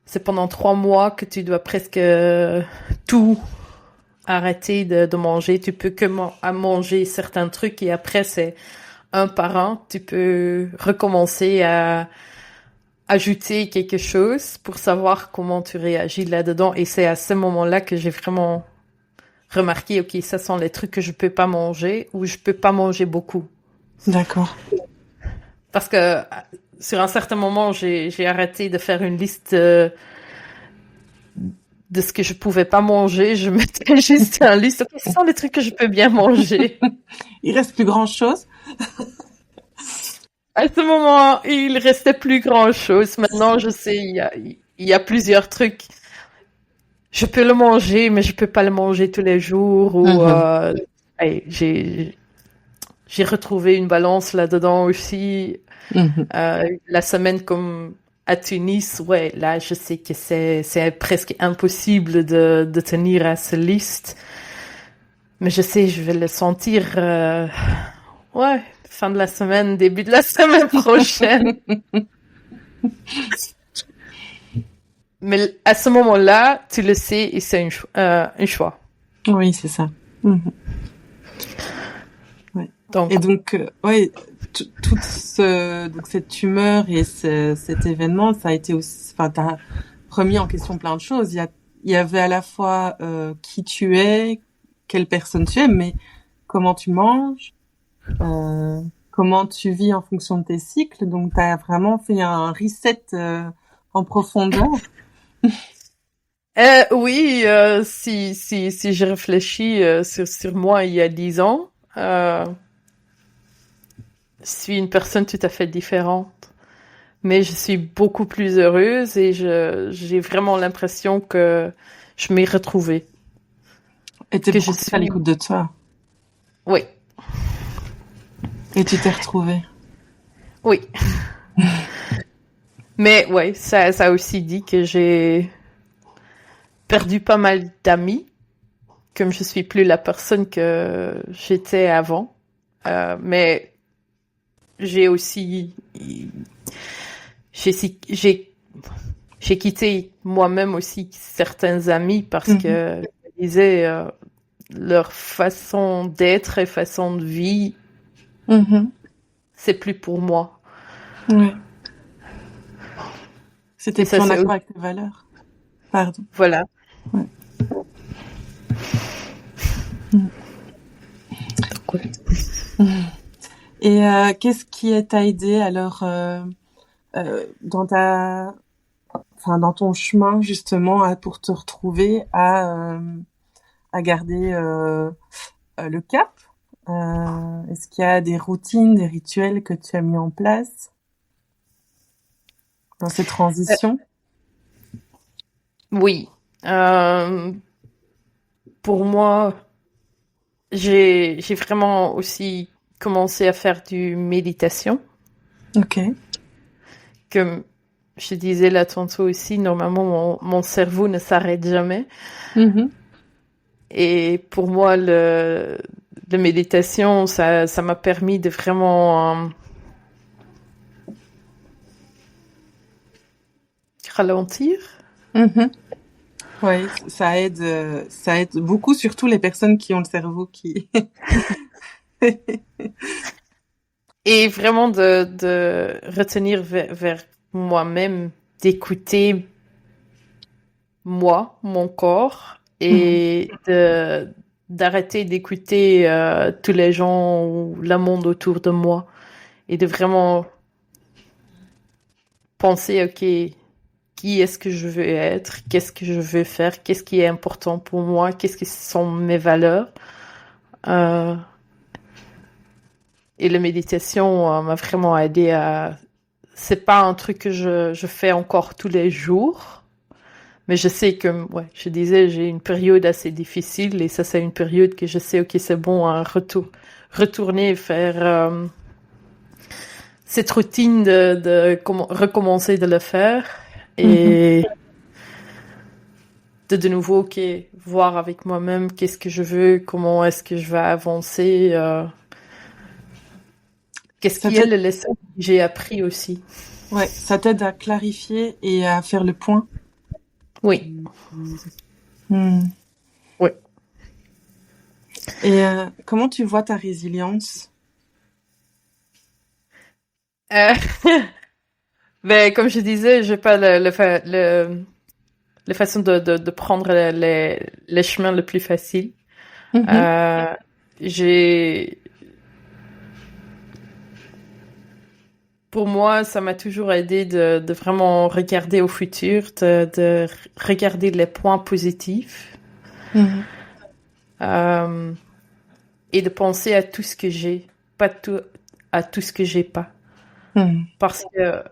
c'est pendant 3 mois que tu dois presque tout arrêter de manger. Tu peux que manger certains trucs et après, c'est un par un. Tu peux recommencer à ajouter quelque chose pour savoir comment tu réagis là-dedans. Et c'est à ce moment-là que j'ai vraiment remarqué, OK, ça sont les trucs que je peux pas manger ou je peux pas manger beaucoup. D'accord. Parce que sur un certain moment, j'ai arrêté de faire une liste de ce que je pouvais pas manger. Je mettais juste une liste. Okay, ce sont les trucs que je peux bien manger. Il reste plus grand-chose. À ce moment, il restait plus grand-chose. Maintenant, je sais, il y a plusieurs trucs. Je peux le manger, mais je peux pas le manger tous les jours. Ou j'ai retrouvé une balance là-dedans aussi. La semaine comme à Tunis, ouais, là, je sais que c'est presque impossible de tenir à cette liste. Mais je sais, je vais le sentir, ouais, fin de la semaine, début de la semaine prochaine. Mais à ce moment-là, tu le sais et c'est un choix. Oui, c'est ça. Ouais. Donc, et donc, ouais, toute donc cette tumeur et cet événement, ça a été aussi, enfin, t'as remis en question plein de choses. Il y avait à la fois qui tu es, quelle personne tu es, mais comment tu manges, comment tu vis en fonction de tes cycles. Donc, t'as vraiment fait un reset en profondeur. oui, si je réfléchis sur moi il y a 10 ans, je suis une personne tout à fait différente. Mais je suis beaucoup plus heureuse et j'ai vraiment l'impression que je m'ai retrouvée. Et t'es beaucoup plus à l'écoute de toi. Oui. Et tu t'es retrouvée. Oui. Mais ouais, ça aussi dit que j'ai perdu pas mal d'amis, comme je suis plus la personne que j'étais avant. Mais j'ai aussi j'ai quitté moi-même aussi certains amis parce que je disais leur façon d'être et façon de vie, c'est plus pour moi. Ouais. C'était plus en accord avec tes valeurs. Pardon. Voilà. Ouais. Cool. Et qu'est-ce qui t'a aidé alors dans dans ton chemin justement pour te retrouver à garder le cap? Est-ce qu'il y a des routines, des rituels que tu as mis en place dans ces transitions? Oui. Pour moi, j'ai vraiment aussi commencé à faire du méditation. Ok. Comme je disais là tantôt aussi, normalement mon cerveau ne s'arrête jamais. Et pour moi, la méditation, ça m'a permis de vraiment ralentir. Oui, ça aide beaucoup, surtout les personnes qui ont le cerveau qui... Et vraiment de retenir vers moi-même, d'écouter moi, mon corps, et d'arrêter d'écouter tous les gens ou le monde autour de moi, et de vraiment penser, ok, qui est-ce que je veux être, qu'est-ce que je veux faire, qu'est-ce qui est important pour moi, qu'est-ce qui sont mes valeurs. Et la méditation m'a vraiment aidé à... C'est pas un truc que je fais encore tous les jours, mais je sais que, ouais, je disais, j'ai une période assez difficile et ça, c'est une période que je sais, ok, c'est bon à retourner faire cette routine de recommencer de le faire et de nouveau, ok, voir avec moi-même qu'est-ce que je veux, comment est-ce que je vais avancer, qu'est-ce qui est le leçon que j'ai appris aussi. Ouais, ça t'aide à clarifier et à faire le point. Oui. Oui. Et comment tu vois ta résilience? Ben, comme je disais, j'ai pas la façon de prendre les chemins le plus facile. J'ai pour moi, ça m'a toujours aidé de vraiment regarder au futur, de regarder les points positifs euh, et de penser à tout ce que j'ai, pas tout, à tout ce que j'ai pas. Parce que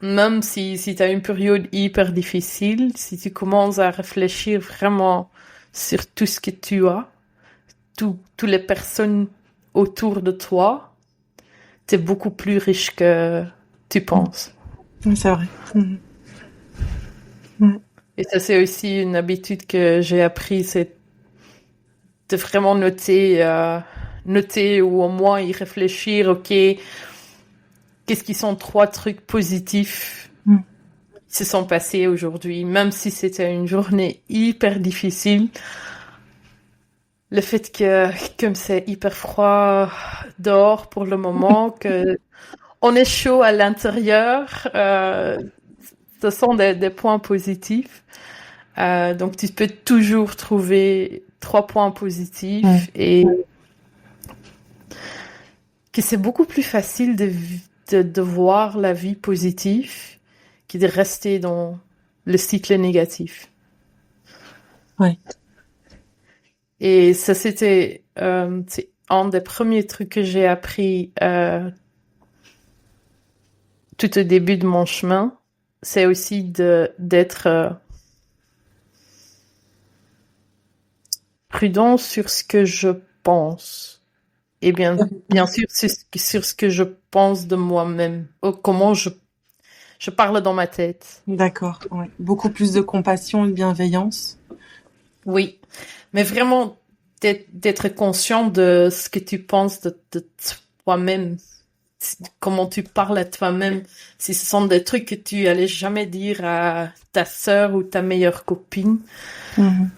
même si tu as une période hyper difficile, si tu commences à réfléchir vraiment sur tout ce que tu as, toutes les personnes autour de toi, t'es beaucoup plus riche que tu penses. Oui, c'est vrai. Et ça, c'est aussi une habitude que j'ai appris, c'est de vraiment noter ou au moins y réfléchir, ok, qu'est-ce qui sont 3 trucs positifs qui se sont passés aujourd'hui, même si c'était une journée hyper difficile. Le fait que, comme c'est hyper froid dehors pour le moment, que on est chaud à l'intérieur, ce sont des points positifs. Donc tu peux toujours trouver 3 points positifs et que c'est beaucoup plus facile de voir la vie positive que de rester dans le cycle négatif. Ouais. Et ça, c'est un des premiers trucs que j'ai appris tout au début de mon chemin. C'est aussi d'être prudent sur ce que je pense. Et bien sûr, sur ce que je pense de moi-même. Comment je parle dans ma tête. D'accord, ouais. Beaucoup plus de compassion et de bienveillance. Oui, mais vraiment d'être conscient de ce que tu penses de toi-même, comment tu parles à toi-même. Si ce sont des trucs que tu allais jamais dire à ta sœur ou ta meilleure copine, de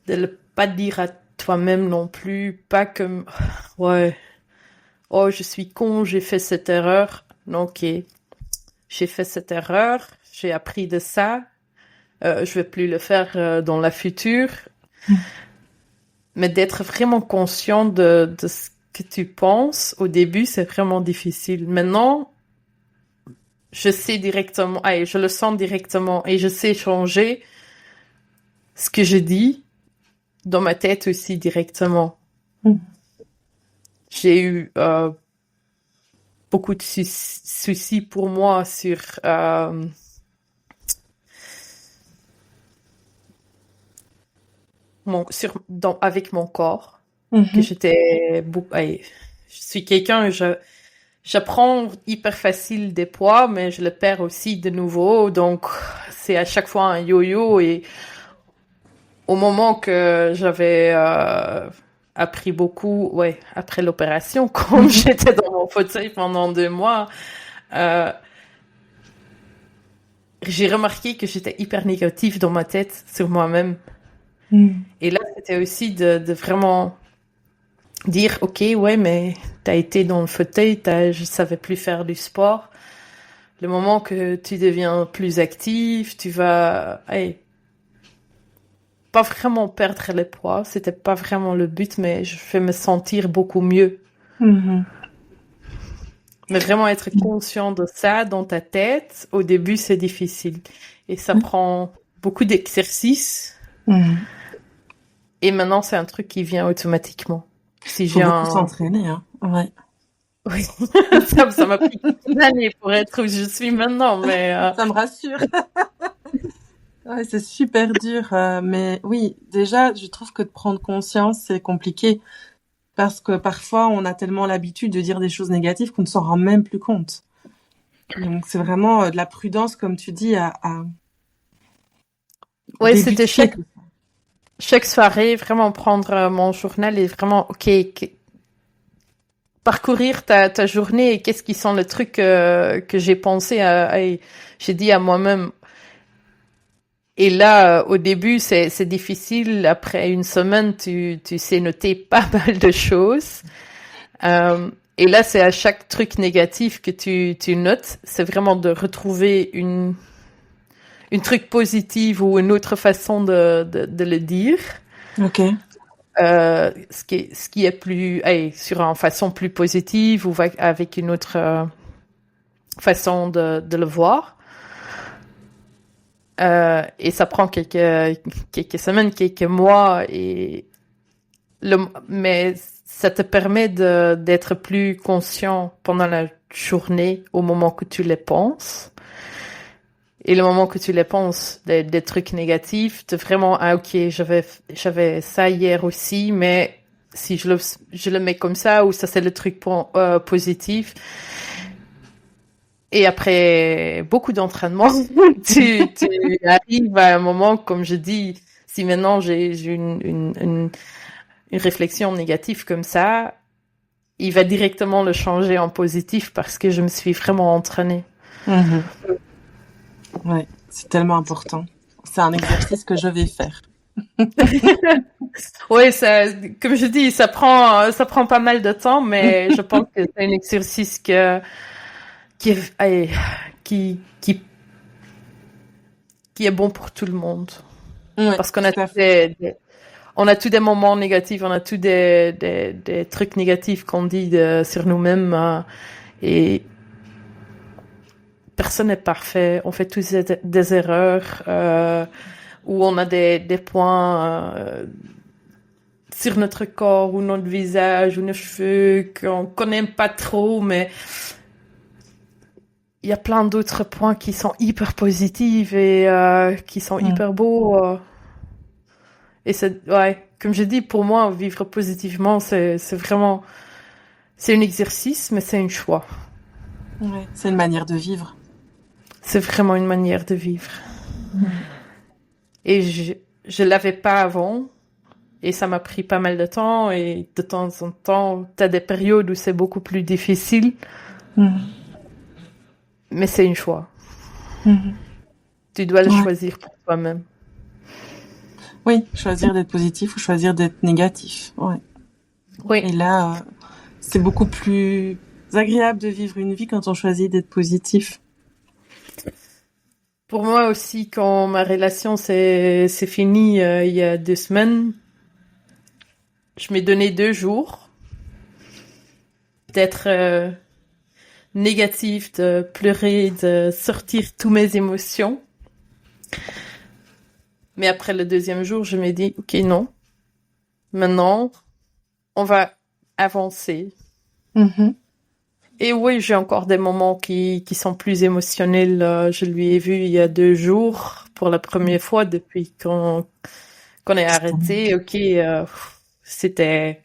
le pas dire à toi-même non plus, pas comme ouais, oh je suis con, j'ai fait cette erreur. Non, ok, j'ai fait cette erreur, j'ai appris de ça. Je vais plus le faire dans la future. Mais d'être vraiment conscient de ce que tu penses, au début, c'est vraiment difficile. Maintenant, je sais directement, je le sens directement et je sais changer ce que je dis dans ma tête aussi directement. J'ai eu beaucoup de soucis pour moi sur avec mon corps, que j'étais je suis quelqu'un, j'apprends hyper facile des poids, mais je le perds aussi de nouveau, donc c'est à chaque fois un yo-yo. Et au moment que j'avais appris beaucoup, après l'opération, quand j'étais dans mon fauteuil pendant 2 mois, j'ai remarqué que j'étais hyper négative dans ma tête sur moi-même. Et là, c'était aussi de vraiment dire, ok, ouais, mais t'as été dans le fauteuil, je savais plus faire du sport. Le moment que tu deviens plus actif, tu vas, pas vraiment perdre les poids. C'était pas vraiment le but, mais je vais me sentir beaucoup mieux. Mais vraiment être conscient de ça dans ta tête, au début, c'est difficile. Et ça prend beaucoup d'exercices. Et maintenant, c'est un truc qui vient automatiquement. Si Faut beaucoup s'entraîner, hein. Ouais. Oui, ça m'a pris des années pour être où je suis maintenant, mais ça me rassure. Ouais, c'est super dur, mais oui, déjà, je trouve que de prendre conscience, c'est compliqué parce que parfois, on a tellement l'habitude de dire des choses négatives qu'on ne s'en rend même plus compte. Donc, c'est vraiment de la prudence, comme tu dis, à ouais, c'était chaque soirée, vraiment prendre mon journal et vraiment, ok, parcourir ta journée et qu'est-ce qui sont les trucs que j'ai pensé j'ai dit à moi-même. Et là, au début, c'est difficile. Après une semaine, tu sais noter pas mal de choses. Et là, c'est à chaque truc négatif que tu notes, c'est vraiment de retrouver une truc positive ou une autre façon de le dire. Ok. ce qui est plus, sur une façon plus positive ou avec une autre façon de le voir. Et ça prend quelques semaines, quelques mois, mais ça te permet d'être plus conscient pendant la journée au moment que tu les penses. Et le moment que tu les penses, des trucs négatifs, de vraiment, ok, j'avais ça hier aussi, mais si je le mets comme ça, ou ça c'est le truc positif. Et après beaucoup d'entraînement, tu arrives à un moment, comme je dis, si maintenant j'ai une réflexion négative comme ça, il va directement le changer en positif parce que je me suis vraiment entraînée. Mm-hmm. Ouais, c'est tellement important. C'est un exercice que je vais faire. Oui, ça, comme je dis, ça prend pas mal de temps, mais je pense que c'est un exercice qui est bon pour tout le monde. Ouais, parce qu'on a on a tous des moments négatifs, on a tous des trucs négatifs qu'on dit sur nous-mêmes, et personne n'est parfait. On fait tous des erreurs, où on a des points sur notre corps ou notre visage ou nos cheveux qu'on n'aime pas trop, mais il y a plein d'autres points qui sont hyper positifs et qui sont hyper beaux. Et comme je dis, pour moi, vivre positivement, c'est vraiment, c'est un exercice, mais c'est un choix. Ouais, c'est une manière de vivre. C'est vraiment une manière de vivre. Et je l'avais pas avant. Et ça m'a pris pas mal de temps. Et de temps en temps, t'as des périodes où c'est beaucoup plus difficile. Mais c'est un choix. Tu dois le choisir pour toi-même. Oui, choisir d'être positif ou choisir d'être négatif. Ouais. Oui. Et là, c'est beaucoup plus agréable de vivre une vie quand on choisit d'être positif. Pour moi aussi, quand ma relation s'est finie il y a 2 semaines, je m'ai donné 2 jours d'être négatif, de pleurer, de sortir toutes mes émotions. Mais après le 2e jour, je me dis, ok, non. Maintenant, on va avancer. Et oui, j'ai encore des moments qui sont plus émotionnels. Je lui ai vu il y a 2 jours pour la première fois depuis qu'on est arrêté. Ok, c'était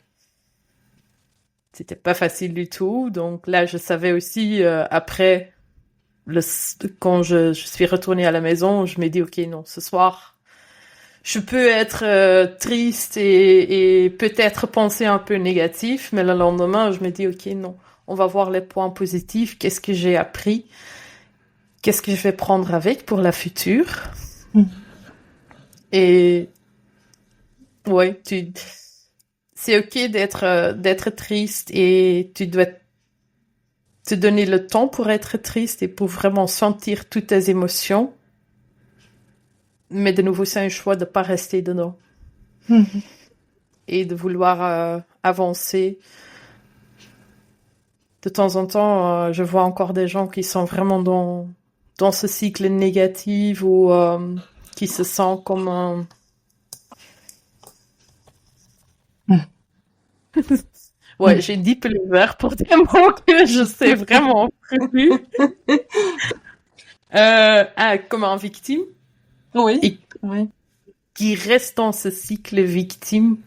pas facile du tout. Donc là, je savais aussi après quand je suis retournée à la maison, je me dis ok, non, ce soir, je peux être triste et peut-être penser un peu négatif, mais le lendemain, je me dis ok, non. On va voir les points positifs. Qu'est-ce que j'ai appris? Qu'est-ce que je vais prendre avec pour la future? Et ouais, c'est ok d'être triste et tu dois te donner le temps pour être triste et pour vraiment sentir toutes tes émotions. Mais de nouveau, c'est un choix de pas rester dedans et de vouloir avancer. De temps en temps, je vois encore des gens qui sont vraiment dans ce cycle négatif ou qui se sentent comme un... Ouais, j'ai dit verre pour des mots que je sais vraiment plus. Comme un victime. Oui. Et oui. Qui reste dans ce cycle victime.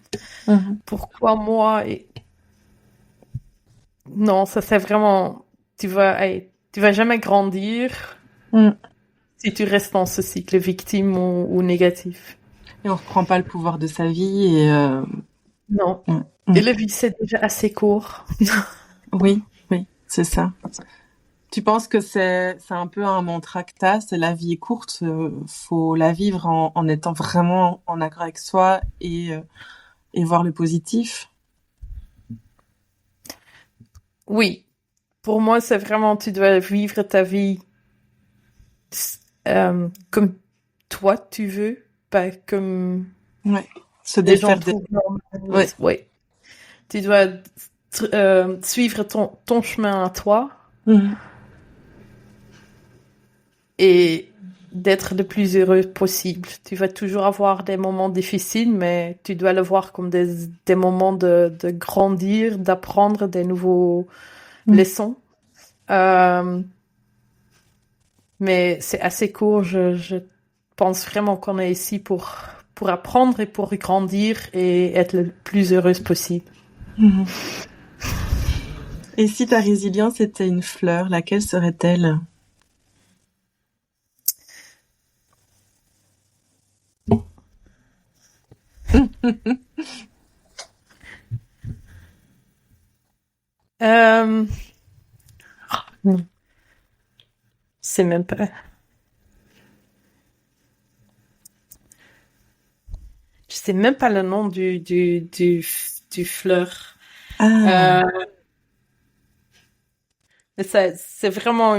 Pourquoi moi Non, ça c'est vraiment... Tu vas jamais grandir si tu restes dans ce cycle victime ou négatif. Et on reprend pas le pouvoir de sa vie et... Non. Et la vie, c'est déjà assez court. Oui, c'est ça. Tu penses que c'est un peu un mantra que t'as, c'est la vie est courte, faut la vivre en étant vraiment en accord avec soi et voir le positif? Oui. Pour moi, c'est vraiment, tu dois vivre ta vie comme toi tu veux, pas comme... Ouais. Se les gens défaire des... trouvent normal. Ouais. Oui. Tu dois suivre ton chemin à toi Mhm. et d'être le plus heureux possible. Tu vas toujours avoir des moments difficiles, mais tu dois le voir comme des moments de grandir, d'apprendre des nouveaux Mhm. leçons. Mais c'est assez court. Je pense vraiment qu'on est ici pour apprendre et pour grandir et être le plus heureuse possible. Mhm. Et si ta résilience était une fleur, laquelle serait-elle? Euh, non, je sais même pas. Je sais même pas le nom du fleur. Ah, Euh, mais c'est vraiment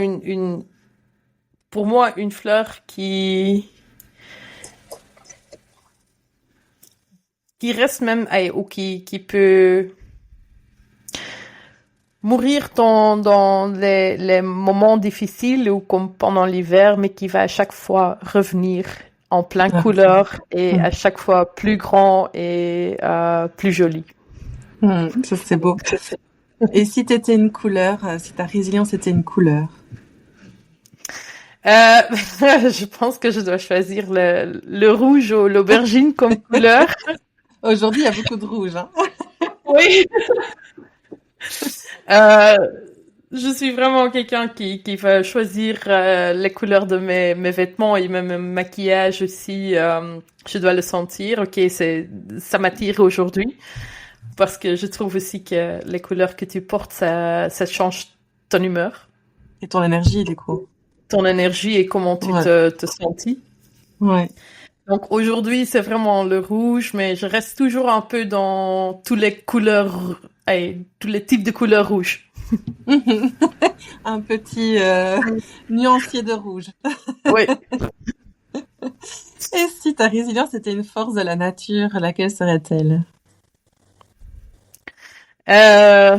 pour moi, une fleur qui reste même, ou qui peut mourir dans les moments difficiles ou comme pendant l'hiver, mais qui va à chaque fois revenir en plein ah, couleur et mhm. à chaque fois plus grand et plus joli. Mhm, ça c'est beau. Et si t'étais une couleur, si ta résilience était une couleur? Je pense que je dois choisir le rouge ou l'aubergine comme couleur. Aujourd'hui, il y a beaucoup de rouge, hein. Oui. Euh, je suis vraiment quelqu'un qui va choisir les couleurs de mes vêtements et même mon maquillage aussi. Je dois le sentir. Ok, ça m'attire aujourd'hui parce que je trouve aussi que les couleurs que tu portes, ça change ton humeur, Et ton énergie, du coup. ton énergie et comment tu Ouais, te sentis. ouais. Donc aujourd'hui, c'est vraiment le rouge, mais je reste toujours un peu dans tous les couleurs, tous les types de couleurs rouges. Un petit nuancier de rouge. Oui. Et si ta résilience était une force de la nature, laquelle serait-elle? Euh,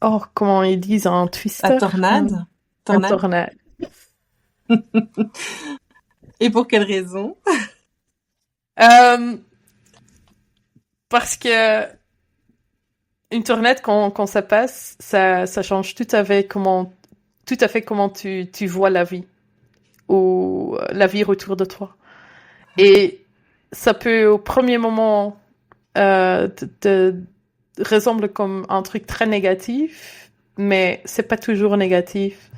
oh, comment ils disent un La twister? tornade? Un Tornade? tornade. Et pour quelle raison? Euh, parce que une tornade, quand ça passe, ça change tout à fait comment tu vois la vie ou la vie autour de toi. Et ça peut, au premier moment, te ressemble comme un truc très négatif, mais c'est pas toujours négatif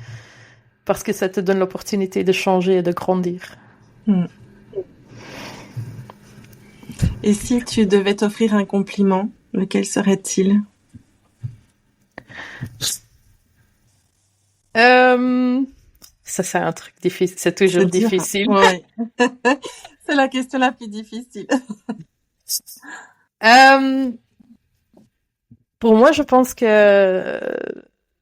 parce que ça te donne l'opportunité de changer et de grandir. Hmm. Et si tu devais t'offrir un compliment, lequel serait-il? Euh, Ça, c'est un truc difficile. C'est C'est toujours dur, hein. difficile. Ouais. C'est la question la plus difficile. Euh, pour moi, je pense que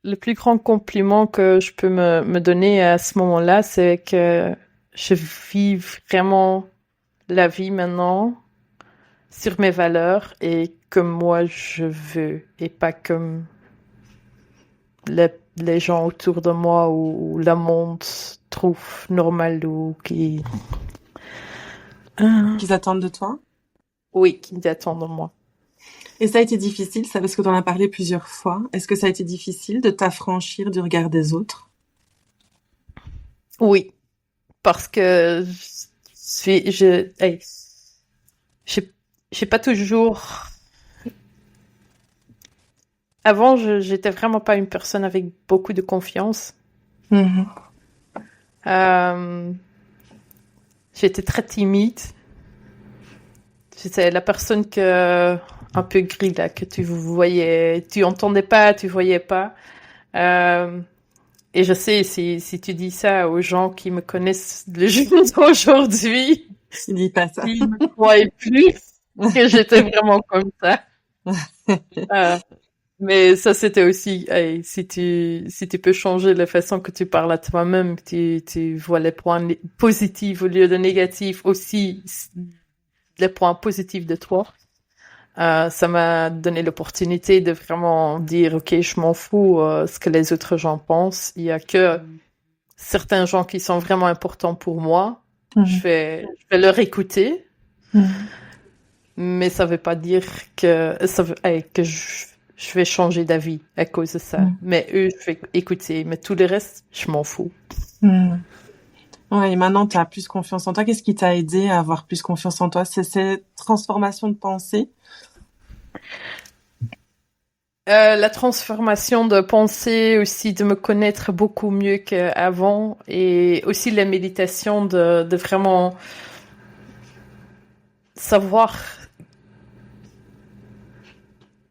le plus grand compliment que je peux me donner à ce moment-là, c'est que je vis vraiment la vie maintenant sur mes valeurs et comme moi je veux et pas comme les gens autour de moi ou le monde trouve normal ou Qu'ils attendent de toi? oui, qui attendent de moi. Et ça a été difficile, ça, parce que tu en as parlé plusieurs fois. Est-ce que ça a été difficile de t'affranchir du regard des autres? Oui, parce que j'ai j'ai pas toujours. Avant, j'étais vraiment pas une personne avec beaucoup de confiance. Mhm. Euh, J'étais très timide. J'étais la personne un peu gris là, que tu voyais, tu entendais pas, tu voyais pas. Euh, et je sais, si tu dis ça aux gens qui me connaissent le jour d'aujourd'hui, Tu dis pas ça. ils me croyaient plus que j'étais vraiment comme ça. Euh, mais ça, c'était aussi, hey, si tu peux changer la façon que tu parles à toi-même, tu vois les points positifs au lieu de négatifs aussi, les points positifs de toi. Ça m'a donné l'opportunité de vraiment dire, ok, je m'en fous ce que les autres gens pensent. Il y a que certains gens qui sont vraiment importants pour moi. Je vais leur écouter, mais ça veut pas dire que je vais changer d'avis à cause de ça. Mais eux, je vais écouter. Mais tout le reste, je m'en fous. Ouais, et maintenant, tu as plus confiance en toi. Qu'est-ce qui t'a aidé à avoir plus confiance en toi? C'est cette transformation de pensée? La transformation de pensée, aussi de me connaître beaucoup mieux qu'avant, et aussi la méditation de vraiment savoir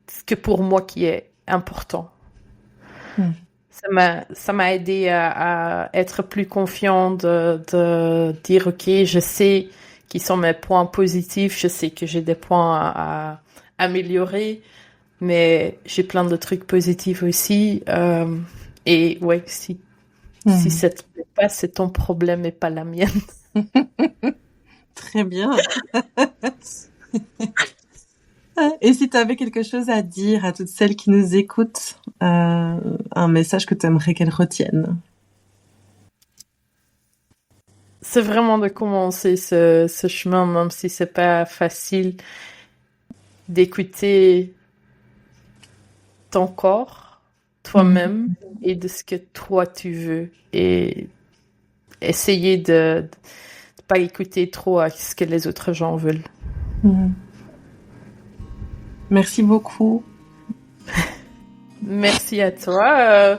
ce que pour moi qui est important. Ça m'a aidé à être plus confiante, de dire, ok, je sais qui sont mes points positifs, je sais que j'ai des points à améliorer, mais j'ai plein de trucs positifs aussi. Et ouais, si ça te plaît pas, c'est ton problème et pas la mienne. Très bien. Et si tu avais quelque chose à dire à toutes celles qui nous écoutent, un message que tu aimerais qu'elles retiennent? C'est vraiment de commencer ce chemin, même si c'est pas facile, d'écouter ton corps, toi-même, et de ce que toi tu veux, et essayer de pas écouter trop à ce que les autres gens veulent. Merci beaucoup. Merci à toi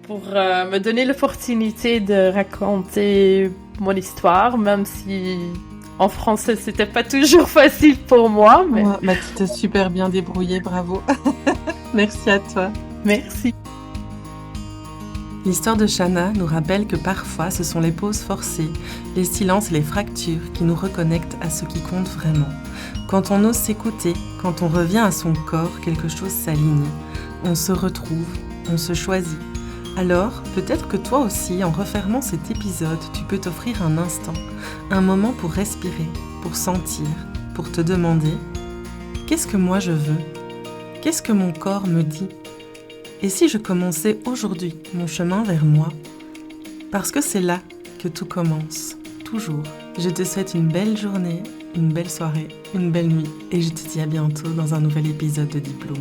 pour me donner l'opportunité de raconter mon histoire, même si en français c'était pas toujours facile pour moi. Mais Ouais, tu t'es super bien débrouillée, bravo. Merci à toi. Merci. L'histoire de Shana nous rappelle que parfois ce sont les pauses forcées, les silences et les fractures qui nous reconnectent à ce qui compte vraiment. Quand on ose s'écouter, quand on revient à son corps, quelque chose s'aligne. On se retrouve, on se choisit. Alors, peut-être que toi aussi, en refermant cet épisode, tu peux t'offrir un instant, un moment pour respirer, pour sentir, pour te demander « Qu'est-ce que moi je veux ? Qu'est-ce que mon corps me dit ? Et si je commençais aujourd'hui mon chemin vers moi ? Parce que c'est là que tout commence, toujours. Je te souhaite une belle journée, une belle soirée, une belle nuit et je te dis à bientôt dans un nouvel épisode de Diplôme.